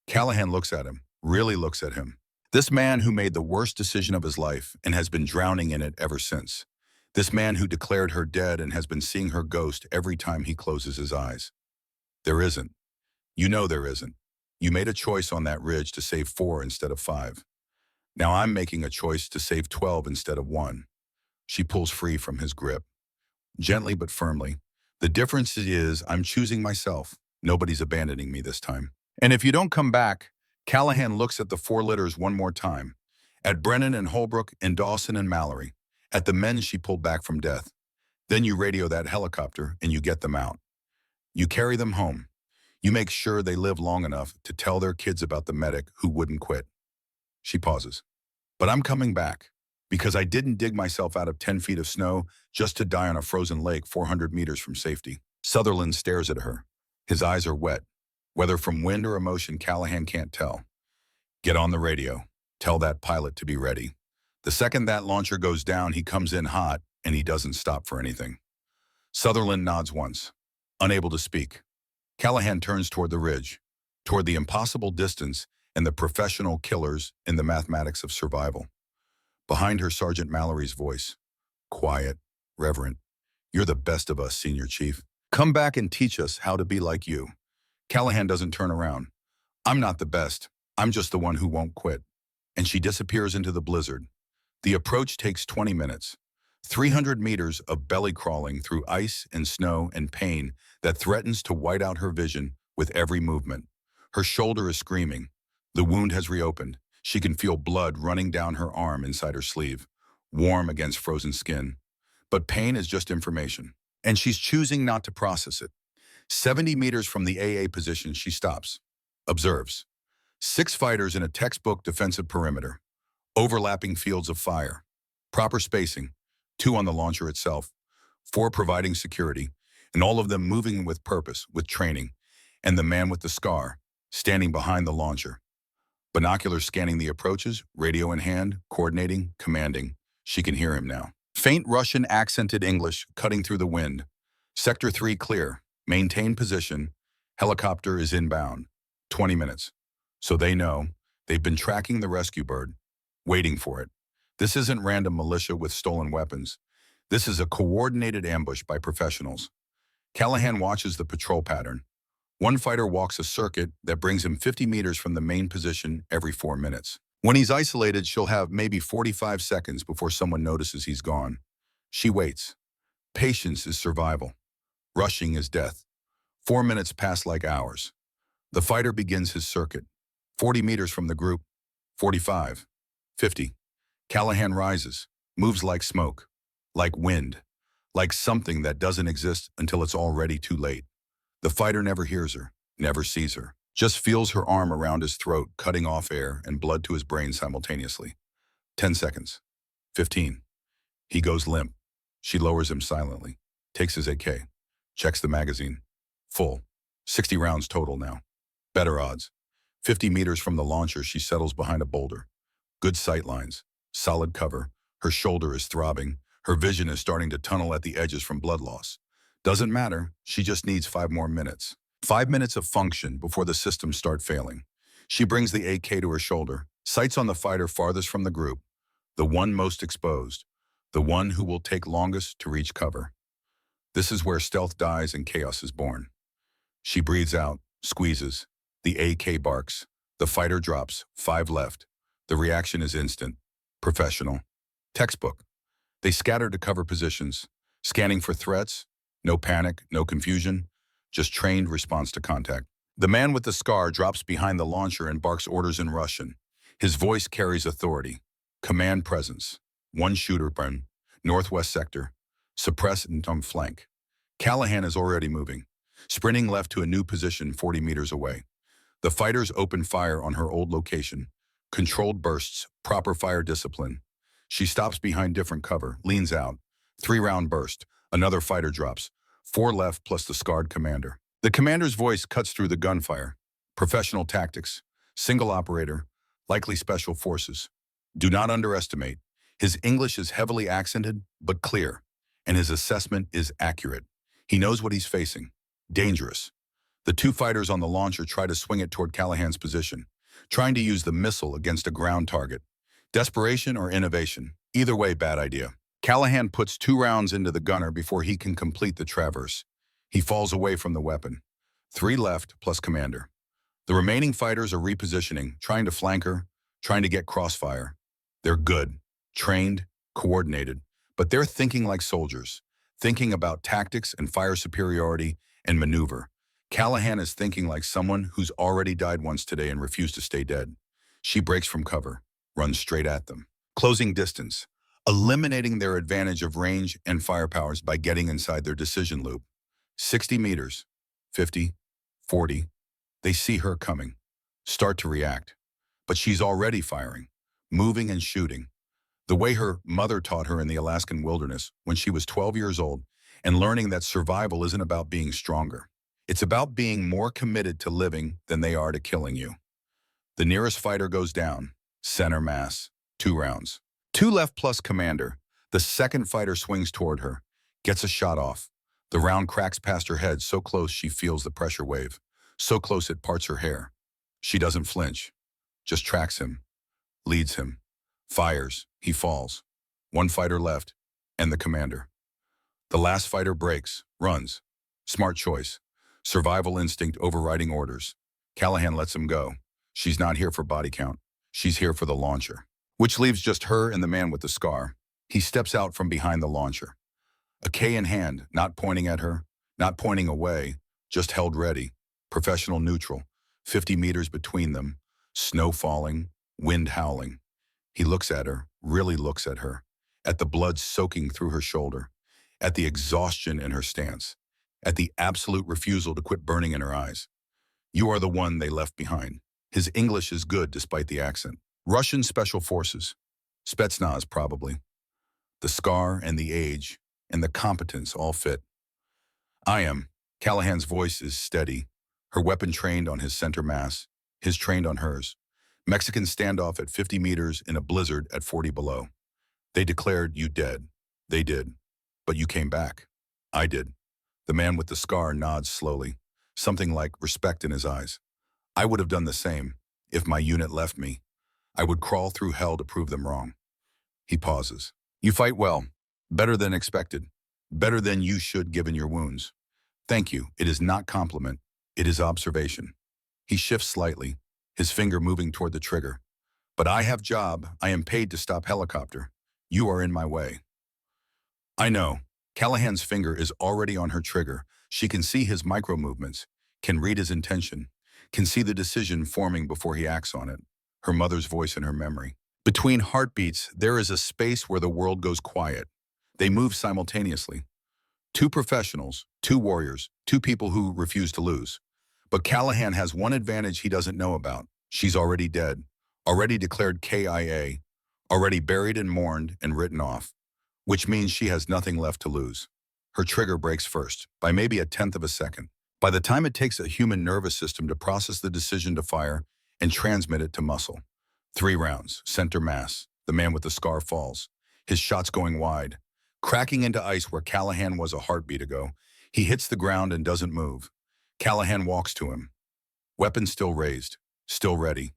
Callahan looks at him, really looks at him. This man who made the worst decision of his life and has been drowning in it ever since. This man who declared her dead and has been seeing her ghost every time he closes his eyes. There isn't. You know there isn't. You made a choice on that ridge to save 4 instead of 5. Now I'm making a choice to save 12 instead of 1. She pulls free from his grip. Gently but firmly. The difference is I'm choosing myself. Nobody's abandoning me this time. And if you don't come back, Callahan looks at the 4 litters one more time. At Brennan and Holbrook and Dawson and Mallory. At the men she pulled back from death. Then you radio that helicopter and you get them out. You carry them home. You make sure they live long enough to tell their kids about the medic who wouldn't quit. She pauses. But I'm coming back because I didn't dig myself out of 10 feet of snow just to die on a frozen lake 400 meters from safety. Sutherland stares at her. His eyes are wet. Whether from wind or emotion, Callahan can't tell. Get on the radio. Tell that pilot to be ready. The second that launcher goes down, he comes in hot and he doesn't stop for anything. Sutherland nods once, unable to speak. Callahan turns toward the ridge, toward the impossible distance and the professional killers in the mathematics of survival. Behind her, Sergeant Mallory's voice. Quiet, reverent. You're the best of us, Senior Chief. Come back and teach us how to be like you. Callahan doesn't turn around. I'm not the best. I'm just the one who won't quit. And she disappears into the blizzard. The approach takes 20 minutes. 300 meters of belly crawling through ice and snow and pain that threatens to white out her vision with every movement. Her shoulder is screaming. The wound has reopened. She can feel blood running down her arm inside her sleeve, warm against frozen skin. But pain is just information, and she's choosing not to process it. 70 meters from the AA position, she stops, observes. 6 fighters in a textbook defensive perimeter, overlapping fields of fire, proper spacing, 2 on the launcher itself, 4 providing security, and all of them moving with purpose, with training, and the man with the scar, standing behind the launcher. Binoculars scanning the approaches, radio in hand, coordinating, commanding. She can hear him now. Faint Russian accented English cutting through the wind. Sector 3 clear. Maintain position. Helicopter is inbound. 20 minutes. So they know. They've been tracking the rescue bird, waiting for it. This isn't random militia with stolen weapons. This is a coordinated ambush by professionals. Callahan watches the patrol pattern. One fighter walks a circuit that brings him 50 meters from the main position every 4 minutes. When he's isolated, she'll have maybe 45 seconds before someone notices he's gone. She waits. Patience is survival. Rushing is death. 4 minutes pass like hours. The fighter begins his circuit. 40 meters from the group. 45. 50. Callahan rises, moves like smoke, like wind, like something that doesn't exist until it's already too late. The fighter never hears her, never sees her, just feels her arm around his throat, cutting off air and blood to his brain simultaneously. 10 seconds. 15. He goes limp. She lowers him silently, takes his AK, checks the magazine. Full. 60 rounds total now. Better odds. 50 meters from the launcher, she settles behind a boulder. Good sight lines. Solid cover. Her shoulder is throbbing. Her vision is starting to tunnel at the edges from blood loss. Doesn't matter. She just needs 5 more minutes. 5 minutes of function before the systems start failing. She brings the AK to her shoulder, sights on the fighter farthest from the group, the one most exposed, the one who will take longest to reach cover. This is where stealth dies and chaos is born. She breathes out, squeezes. The AK barks. The fighter drops, 5 left. The reaction is instant. Professional. Textbook. They scatter to cover positions, scanning for threats. No panic, no confusion, just trained response to contact. The man with the scar drops behind the launcher and barks orders in Russian. His voice carries authority. Command presence. One shooter burn. Northwest sector. Suppress and on flank. Callahan is already moving, sprinting left to a new position 40 meters away. The fighters open fire on her old location. Controlled bursts, proper fire discipline. She stops behind different cover, leans out. 3-round burst. Another fighter drops. 4 left plus the scarred commander. The commander's voice cuts through the gunfire. Professional tactics. Single operator. Likely special forces. Do not underestimate. His English is heavily accented, but clear. And his assessment is accurate. He knows what he's facing. Dangerous. The 2 fighters on the launcher try to swing it toward Callahan's position, trying to use the missile against a ground target. Desperation or innovation? Either way, bad idea. Callahan puts 2 rounds into the gunner before he can complete the traverse. He falls away from the weapon. 3 left plus commander. The remaining fighters are repositioning, trying to flank her, trying to get crossfire. They're good, trained, coordinated, but they're thinking like soldiers, thinking about tactics and fire superiority and maneuver. Callahan is thinking like someone who's already died once today and refused to stay dead. She breaks from cover, runs straight at them, closing distance, eliminating their advantage of range and firepowers by getting inside their decision loop. 60 meters, 50, 40. They see her coming, start to react. But she's already firing, moving and shooting. The way her mother taught her in the Alaskan wilderness when she was 12 years old, and learning that survival isn't about being stronger. It's about being more committed to living than they are to killing you. The nearest fighter goes down, center mass, 2 rounds. 2 left plus commander. The second fighter swings toward her, gets a shot off. The round cracks past her head so close she feels the pressure wave, so close it parts her hair. She doesn't flinch, just tracks him, leads him, fires, he falls. 1 fighter left, and the commander. The last fighter breaks, runs. Smart choice. Survival instinct overriding orders. Callahan lets him go. She's not here for body count. She's here for the launcher. Which leaves just her and the man with the scar. He steps out from behind the launcher. A K in hand, not pointing at her, not pointing away, just held ready. Professional neutral. 50 meters between them. Snow falling, wind howling. He looks at her, really looks at her. At the blood soaking through her shoulder. At the exhaustion in her stance. At the absolute refusal to quit burning in her eyes. You are the one they left behind. His English is good despite the accent. Russian Special Forces. Spetsnaz, probably. The scar and the age and the competence all fit. I am. Callahan's voice is steady. Her weapon trained on his center mass. His trained on hers. Mexican standoff at 50 meters in a blizzard at 40 below. They declared you dead. They did. But you came back. I did. The man with the scar nods slowly, something like respect in his eyes. I would have done the same if my unit left me. I would crawl through hell to prove them wrong. He pauses. You fight well. Better than expected. Better than you should given your wounds. Thank you. It is not compliment. It is observation. He shifts slightly, his finger moving toward the trigger. But I have job. I am paid to stop helicopter. You are in my way. I know. Callahan's finger is already on her trigger. She can see his micro movements, can read his intention, can see the decision forming before he acts on it. Her mother's voice in her memory. Between heartbeats, there is a space where the world goes quiet. They move simultaneously. 2 professionals, 2 warriors, 2 people who refuse to lose. But Callahan has one advantage he doesn't know about. She's already dead, already declared KIA, already buried and mourned and written off, which means she has nothing left to lose. Her trigger breaks first, by maybe 1/10 of a second. By the time it takes a human nervous system to process the decision to fire and transmit it to muscle. 3 rounds, center mass. The man with the scar falls. His shots going wide. Cracking into ice where Callahan was a heartbeat ago, he hits the ground and doesn't move. Callahan walks to him, weapon still raised, still ready.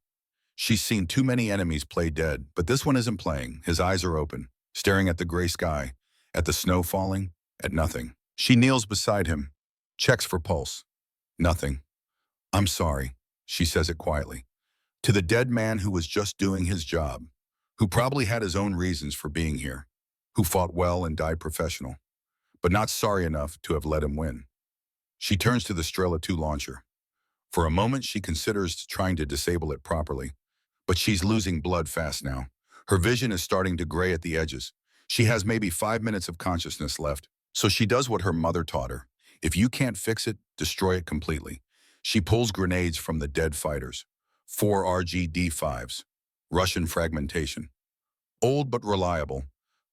She's seen too many enemies play dead, but this one isn't playing. His eyes are open, staring at the gray sky, at the snow falling, at nothing. She kneels beside him, checks for pulse. Nothing. I'm sorry, she says it quietly. To the dead man who was just doing his job, who probably had his own reasons for being here, who fought well and died professional, but not sorry enough to have let him win. She turns to the Strela 2 launcher. For a moment, she considers trying to disable it properly, but she's losing blood fast now. Her vision is starting to gray at the edges. She has maybe 5 minutes of consciousness left, so she does what her mother taught her. If you can't fix it, destroy it completely. She pulls grenades from the dead fighters. 4 RGD-5s, Russian fragmentation. Old but reliable,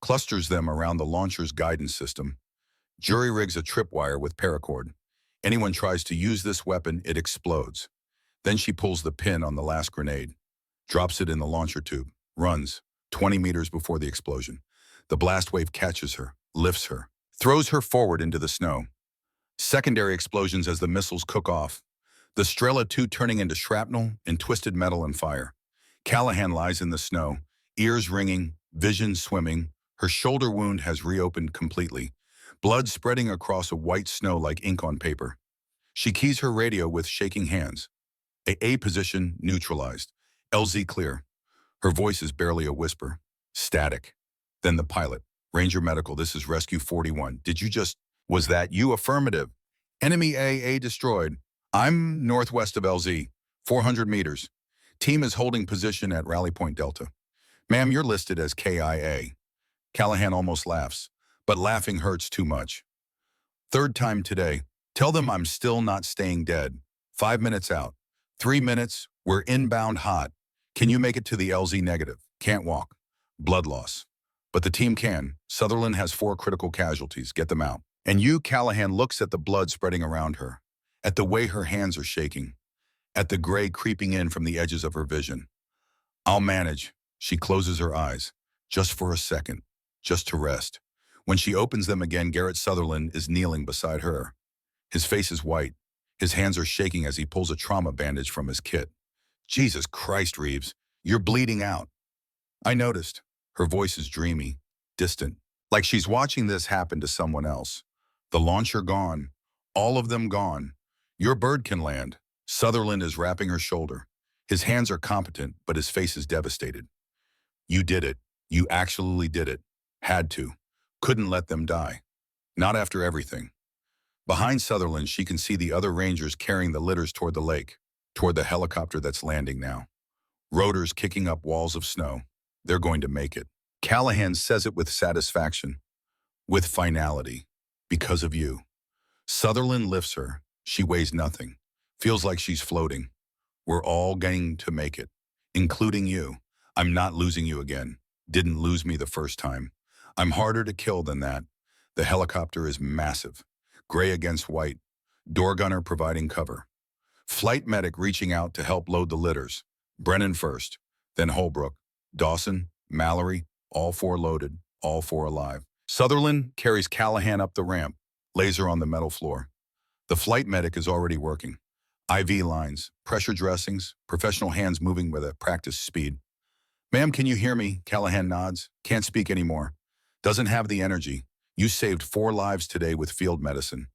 clusters them around the launcher's guidance system. Jury rigs a tripwire with paracord. Anyone tries to use this weapon, it explodes. Then she pulls the pin on the last grenade, drops it in the launcher tube, runs 20 meters before the explosion. The blast wave catches her, lifts her, throws her forward into the snow. Secondary explosions as the missiles cook off. The Strela 2 turning into shrapnel and twisted metal and fire. Callahan lies in the snow, ears ringing, vision swimming. Her shoulder wound has reopened completely, blood spreading across a white snow like ink on paper. She keys her radio with shaking hands. A position neutralized. LZ clear. Her voice is barely a whisper. Static. Then the pilot. Ranger Medical, this is Rescue 41. Did you just... Was that you? Affirmative. Enemy AA destroyed. I'm northwest of LZ, 400 meters. Team is holding position at Rally Point Delta. Ma'am, you're listed as KIA. Callahan almost laughs, but laughing hurts too much. Third time today. Tell them I'm still not staying dead. 5 minutes out. 3 minutes. We're inbound hot. Can you make it to the LZ negative? Can't walk. Blood loss. But the team can. Sutherland has 4 critical casualties. Get them out. And you, Callahan, looks at the blood spreading around her, at the way her hands are shaking, at the gray creeping in from the edges of her vision. I'll manage. She closes her eyes, just for a second, just to rest. When she opens them again, Garrett Sutherland is kneeling beside her. His face is white. His hands are shaking as he pulls a trauma bandage from his kit. Jesus Christ, Reeves, you're bleeding out. I noticed. Her voice is dreamy, distant, like she's watching this happen to someone else. The launcher gone. All of them gone. Your bird can land. Sutherland is wrapping her shoulder. His hands are competent, but his face is devastated. You did it. You actually did it. Had to. Couldn't let them die. Not after everything. Behind Sutherland, she can see the other Rangers carrying the litters toward the lake, toward the helicopter that's landing now. Rotors kicking up walls of snow. They're going to make it. Callahan says it with satisfaction, with finality, because of you. Sutherland lifts her. She weighs nothing. Feels like she's floating. We're all going to make it, including you. I'm not losing you again. Didn't lose me the first time. I'm harder to kill than that. The helicopter is massive. Gray against white. Door gunner providing cover. Flight medic reaching out to help load the litters. Brennan first, then Holbrook, Dawson, Mallory, all 4 loaded, all 4 alive. Sutherland carries Callahan up the ramp, laser on the metal floor. The flight medic is already working. IV lines, pressure dressings, professional hands moving with a practice speed. Ma'am, can you hear me? Callahan nods. Can't speak anymore. Doesn't have the energy. You saved 4 lives today with field medicine.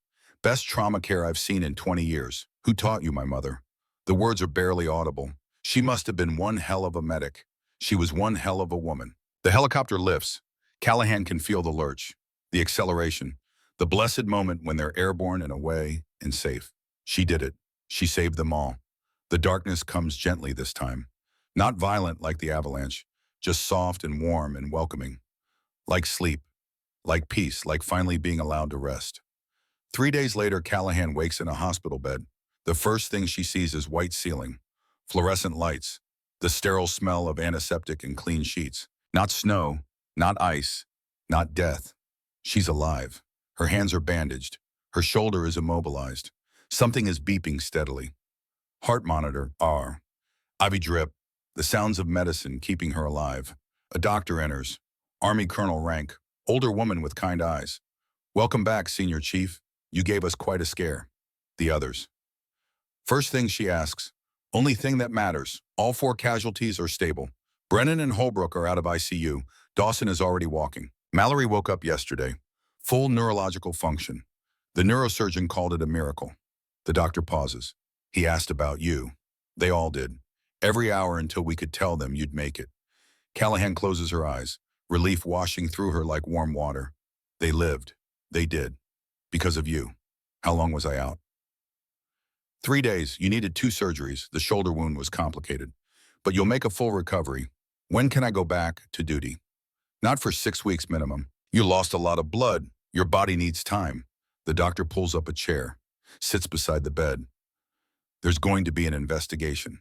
Best trauma care I've seen in 20 years. Who taught you, my mother? The words are barely audible. She must have been one hell of a medic. She was one hell of a woman. The helicopter lifts. Callahan can feel the lurch, the acceleration, the blessed moment when they're airborne and away and safe. She did it. She saved them all. The darkness comes gently this time. Not violent like the avalanche, just soft and warm and welcoming. Like sleep, like peace, like finally being allowed to rest. 3 days later, Callahan wakes in a hospital bed. The first thing she sees is white ceiling, fluorescent lights, the sterile smell of antiseptic and clean sheets. Not snow, not ice, not death. She's alive. Her hands are bandaged. Her shoulder is immobilized. Something is beeping steadily. Heart monitor, R. IV drip. The sounds of medicine keeping her alive. A doctor enters. Army colonel rank. Older woman with kind eyes. Welcome back, Senior Chief. You gave us quite a scare. The others. First thing she asks, only thing that matters, all 4 casualties are stable. Brennan and Holbrook are out of ICU. Dawson is already walking. Mallory woke up yesterday. Full neurological function. The neurosurgeon called it a miracle. The doctor pauses. He asked about you. They all did. Every hour until we could tell them you'd make it. Callahan closes her eyes, relief washing through her like warm water. They lived. They did. Because of you. How long was I out? 3 days. You needed 2 surgeries. The shoulder wound was complicated. But you'll make a full recovery. When can I go back to duty? Not for 6 weeks minimum. You lost a lot of blood. Your body needs time. The doctor pulls up a chair, sits beside the bed. There's going to be an investigation.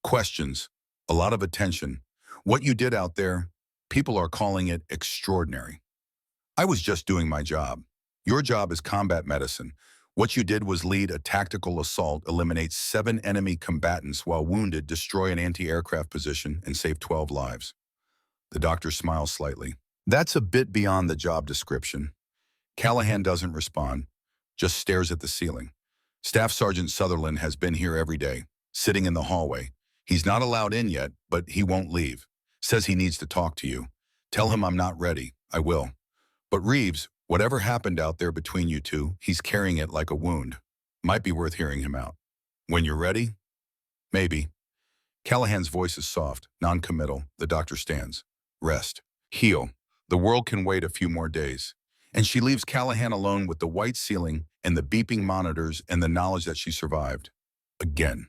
Questions. A lot of attention. What you did out there, people are calling it extraordinary. I was just doing my job. Your job is combat medicine. What you did was lead a tactical assault, eliminate 7 enemy combatants while wounded, destroy an anti-aircraft position, and save 12 lives. The doctor smiles slightly. That's a bit beyond the job description. Callahan doesn't respond, just stares at the ceiling. Staff Sergeant Sutherland has been here every day, sitting in the hallway. He's not allowed in yet, but he won't leave. Says he needs to talk to you. Tell him I'm not ready. I will. But Reeves, whatever happened out there between you two, he's carrying it like a wound. Might be worth hearing him out. When you're ready? Maybe. Callahan's voice is soft, non-committal. The doctor stands. Rest. Heal. The world can wait a few more days. And she leaves Callahan alone with the white ceiling and the beeping monitors and the knowledge that she survived. Again.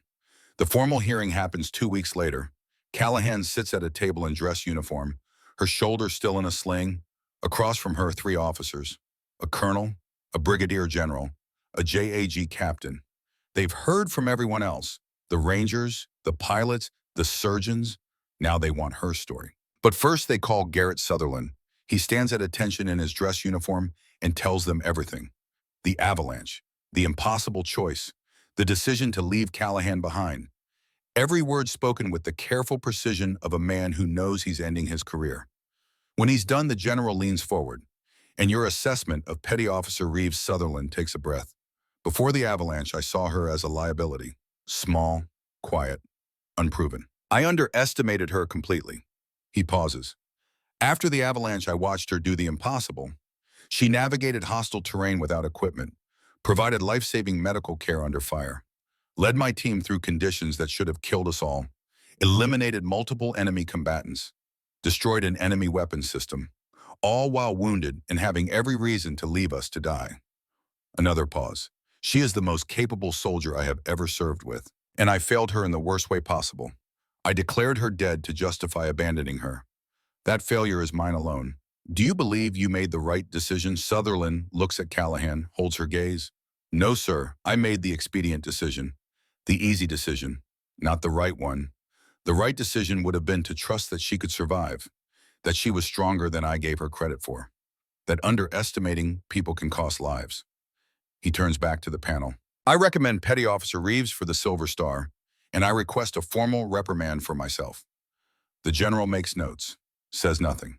The formal hearing happens 2 weeks later. Callahan sits at a table in dress uniform, her shoulder still in a sling. Across from her, 3 officers. A colonel, a brigadier general, a JAG captain. They've heard from everyone else. The Rangers, the pilots, the surgeons. Now they want her story. But first they call Garrett Sutherland. He stands at attention in his dress uniform and tells them everything. The avalanche, the impossible choice, the decision to leave Callahan behind. Every word spoken with the careful precision of a man who knows he's ending his career. When he's done, the general leans forward, and your assessment of Petty Officer Reeves Sutherland takes a breath. Before the avalanche, I saw her as a liability. Small, quiet, unproven. I underestimated her completely. He pauses. After the avalanche, I watched her do the impossible. She navigated hostile terrain without equipment, provided life-saving medical care under fire, led my team through conditions that should have killed us all, eliminated multiple enemy combatants, destroyed an enemy weapons system, all while wounded and having every reason to leave us to die. Another pause. She is the most capable soldier I have ever served with, and I failed her in the worst way possible. I declared her dead to justify abandoning her. That failure is mine alone. Do you believe you made the right decision? Sutherland looks at Callahan, holds her gaze. No, sir. I made the expedient decision. The easy decision. Not the right one. The right decision would have been to trust that she could survive, that she was stronger than I gave her credit for, that underestimating people can cost lives. He turns back to the panel. I recommend Petty Officer Reeves for the Silver Star, and I request a formal reprimand for myself. The general makes notes, says nothing.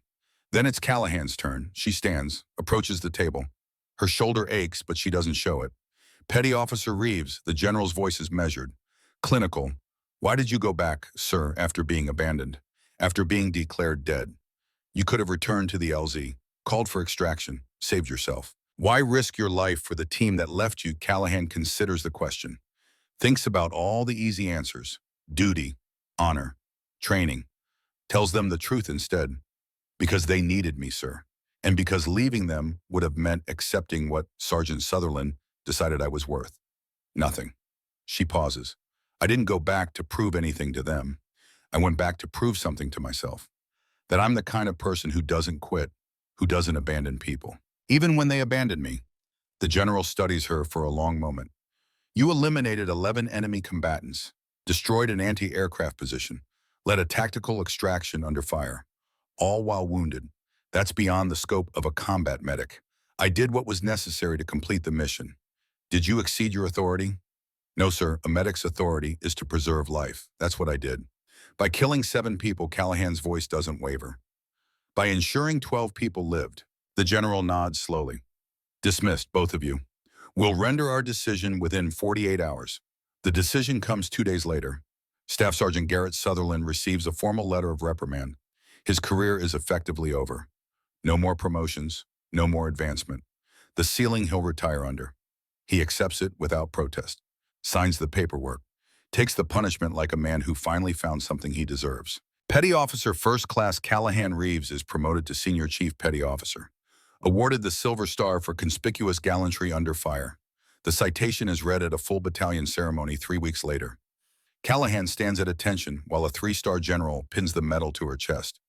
Then it's Callahan's turn. She stands, approaches the table. Her shoulder aches, but she doesn't show it. Petty Officer Reeves, the general's voice is measured. Clinical. Why did you go back, sir, after being abandoned? After being declared dead? You could have returned to the LZ, called for extraction, saved yourself. Why risk your life for the team that left you? Callahan considers the question. Thinks about all the easy answers. Duty, honor, training. Tells them the truth instead. Because they needed me, sir. And because leaving them would have meant accepting what Sergeant Sutherland decided I was worth. Nothing. She pauses. I didn't go back to prove anything to them. I went back to prove something to myself. That I'm the kind of person who doesn't quit, who doesn't abandon people. Even when they abandon me. The general studies her for a long moment. You eliminated 11 enemy combatants, destroyed an anti-aircraft position, led a tactical extraction under fire, all while wounded. That's beyond the scope of a combat medic. I did what was necessary to complete the mission. Did you exceed your authority? No, sir. A medic's authority is to preserve life. That's what I did. By killing 7 people, Callahan's voice doesn't waver. By ensuring 12 people lived. The general nods slowly. Dismissed, both of you. We'll render our decision within 48 hours. The decision comes 2 days later. Staff Sergeant Garrett Sutherland receives a formal letter of reprimand. His career is effectively over. No more promotions, no more advancement. The ceiling he'll retire under. He accepts it without protest, signs the paperwork, takes the punishment like a man who finally found something he deserves. Petty Officer First Class Callahan Reeves is promoted to Senior Chief Petty Officer, awarded the Silver Star for conspicuous gallantry under fire. The citation is read at a full battalion ceremony 3 weeks later. Callahan stands at attention while a 3-star general pins the medal to her chest.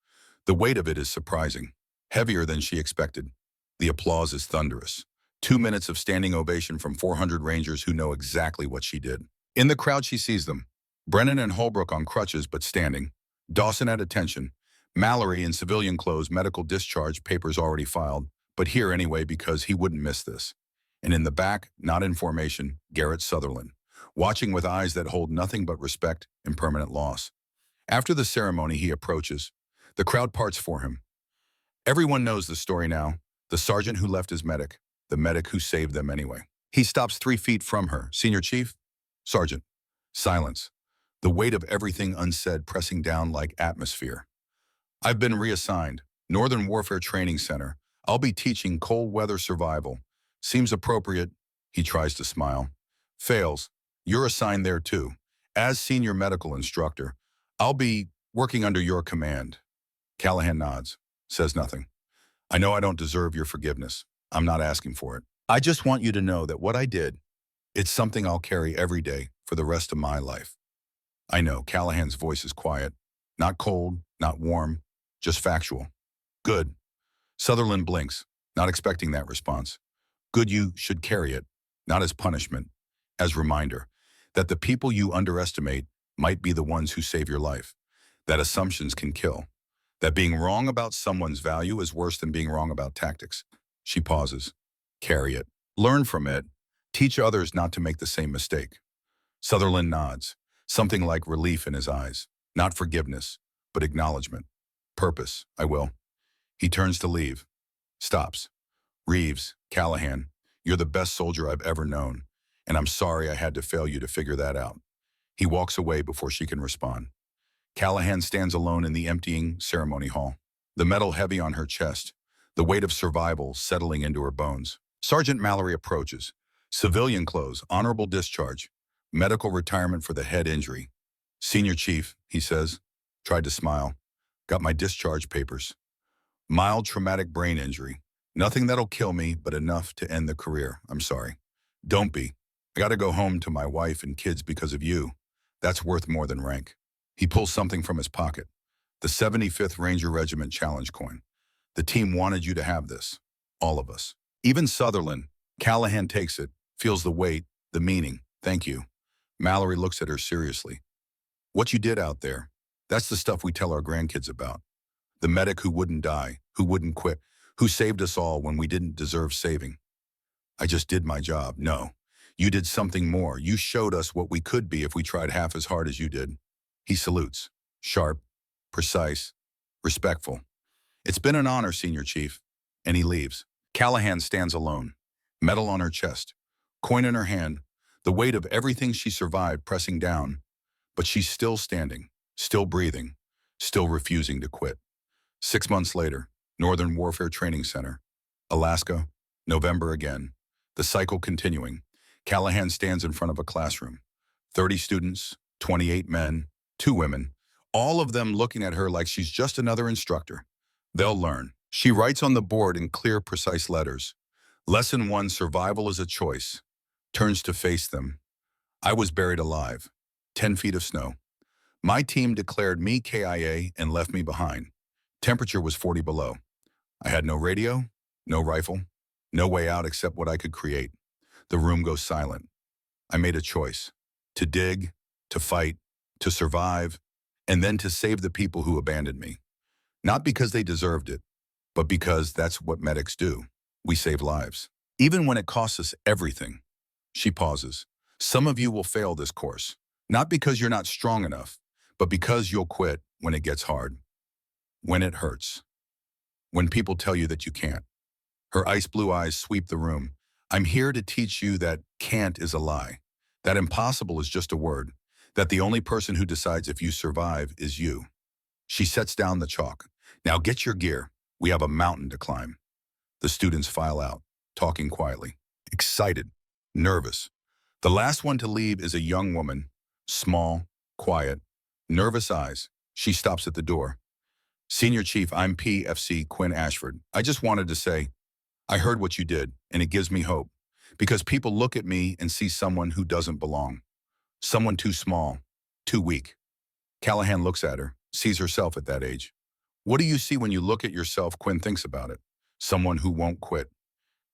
The weight of it is surprising, heavier than she expected. The applause is thunderous. 2 minutes of standing ovation from 400 Rangers who know exactly what she did. In the crowd, she sees them. Brennan and Holbrook on crutches but standing. Dawson at attention. Mallory in civilian clothes, medical discharge papers already filed, but here anyway because he wouldn't miss this. And in the back, not in formation, Garrett Sutherland, watching with eyes that hold nothing but respect and permanent loss. After the ceremony, he approaches. The crowd parts for him. Everyone knows the story now. The sergeant who left his medic, the medic who saved them anyway. He stops 3 feet from her. Senior Chief? Sergeant. Silence. The weight of everything unsaid pressing down like atmosphere. I've been reassigned. Northern Warfare Training Center. I'll be teaching cold weather survival. Seems appropriate. He tries to smile. Fails. You're assigned there too. As senior medical instructor, I'll be working under your command. Callahan nods. Says nothing. I know I don't deserve your forgiveness. I'm not asking for it. I just want you to know that what I did, it's something I'll carry every day for the rest of my life. I know. Callahan's voice is quiet. Not cold, not warm, just factual. Good. Sutherland blinks, not expecting that response. Good, you should carry it, not as punishment, as reminder that the people you underestimate might be the ones who save your life, that assumptions can kill, that being wrong about someone's value is worse than being wrong about tactics. She pauses. Carry it. Learn from it. Teach others not to make the same mistake. Sutherland nods, something like relief in his eyes. Not forgiveness, but acknowledgement. Purpose, I will. He turns to leave. Stops. Reeves, Callahan, you're the best soldier I've ever known, and I'm sorry I had to fail you to figure that out. He walks away before she can respond. Callahan stands alone in the emptying ceremony hall, the medal heavy on her chest, the weight of survival settling into her bones. Sergeant Mallory approaches. Civilian clothes, honorable discharge, medical retirement for the head injury. Senior Chief, he says, tried to smile. Got my discharge papers. Mild traumatic brain injury. Nothing that'll kill me, but enough to end the career. I'm sorry. Don't be. I gotta go home to my wife and kids because of you. That's worth more than rank. He pulls something from his pocket. The 75th Ranger Regiment challenge coin. The team wanted you to have this. All of us. Even Sutherland. Callahan takes it, feels the weight, the meaning. Thank you. Mallory looks at her seriously. What you did out there, that's the stuff we tell our grandkids about. The medic who wouldn't die, who wouldn't quit, who saved us all when we didn't deserve saving. I just did my job. No, you did something more. You showed us what we could be if we tried half as hard as you did. He salutes. Sharp, precise, respectful. It's been an honor, Senior Chief. And he leaves. Callahan stands alone. Medal on her chest. Coin in her hand. The weight of everything she survived pressing down. But she's still standing, still breathing, still refusing to quit. 6 months later, Northern Warfare Training Center, Alaska, November again. The cycle continuing. Callahan stands in front of a classroom. 30 students, 28 men, 2 women, all of them looking at her like she's just another instructor. They'll learn. She writes on the board in clear, precise letters. Lesson 1, survival is a choice. Turns to face them. I was buried alive. 10 feet of snow. My team declared me KIA and left me behind. Temperature was 40 below. I had no radio, no rifle, no way out except what I could create. The room goes silent. I made a choice. To dig, to fight, to survive, and then to save the people who abandoned me. Not because they deserved it, but because that's what medics do. We save lives. Even when it costs us everything. She pauses. Some of you will fail this course. Not because you're not strong enough, but because you'll quit when it gets hard. When it hurts. When people tell you that you can't. Her ice blue eyes sweep the room. I'm here to teach you that can't is a lie. That impossible is just a word, that the only person who decides if you survive is you. She sets down the chalk. Now get your gear. We have a mountain to climb. The students file out, talking quietly, excited, nervous. The last one to leave is a young woman, small, quiet, nervous eyes. She stops at the door. Senior Chief, I'm PFC Quinn Ashford. I just wanted to say, I heard what you did, and it gives me hope. Because people look at me and see someone who doesn't belong. Someone too small, too weak. Callahan looks at her, sees herself at that age. What do you see when you look at yourself? Quinn thinks about it. Someone who won't quit.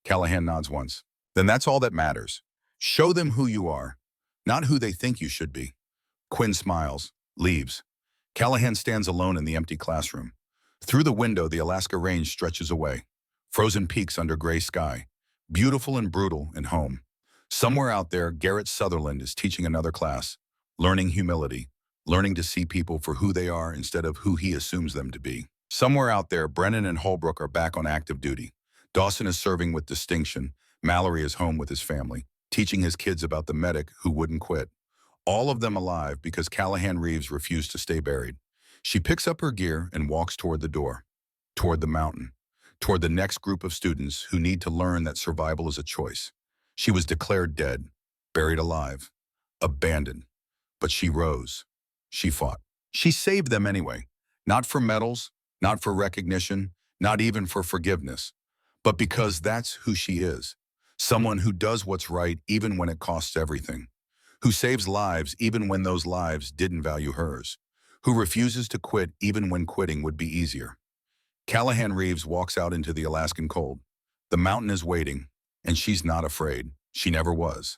Callahan nods once. Then that's all that matters. Show them who you are, not who they think you should be. Quinn smiles, leaves. Callahan stands alone in the empty classroom. Through the window, the Alaska range stretches away. Frozen peaks under gray sky. Beautiful and brutal and home. Somewhere out there, Garrett Sutherland is teaching another class, learning humility, learning to see people for who they are instead of who he assumes them to be. Somewhere out there, Brennan and Holbrook are back on active duty. Dawson is serving with distinction. Mallory is home with his family, teaching his kids about the medic who wouldn't quit. All of them alive because Callahan Reeves refused to stay buried. She picks up her gear and walks toward the door, toward the mountain, toward the next group of students who need to learn that survival is a choice. She was declared dead, buried alive, abandoned. But she rose. She fought. She saved them anyway. Not for medals, not for recognition, not even for forgiveness, but because that's who she is. Someone who does what's right even when it costs everything. Who saves lives even when those lives didn't value hers. Who refuses to quit even when quitting would be easier. Callahan Reeves walks out into the Alaskan cold. The mountain is waiting, and she's not afraid. She never was.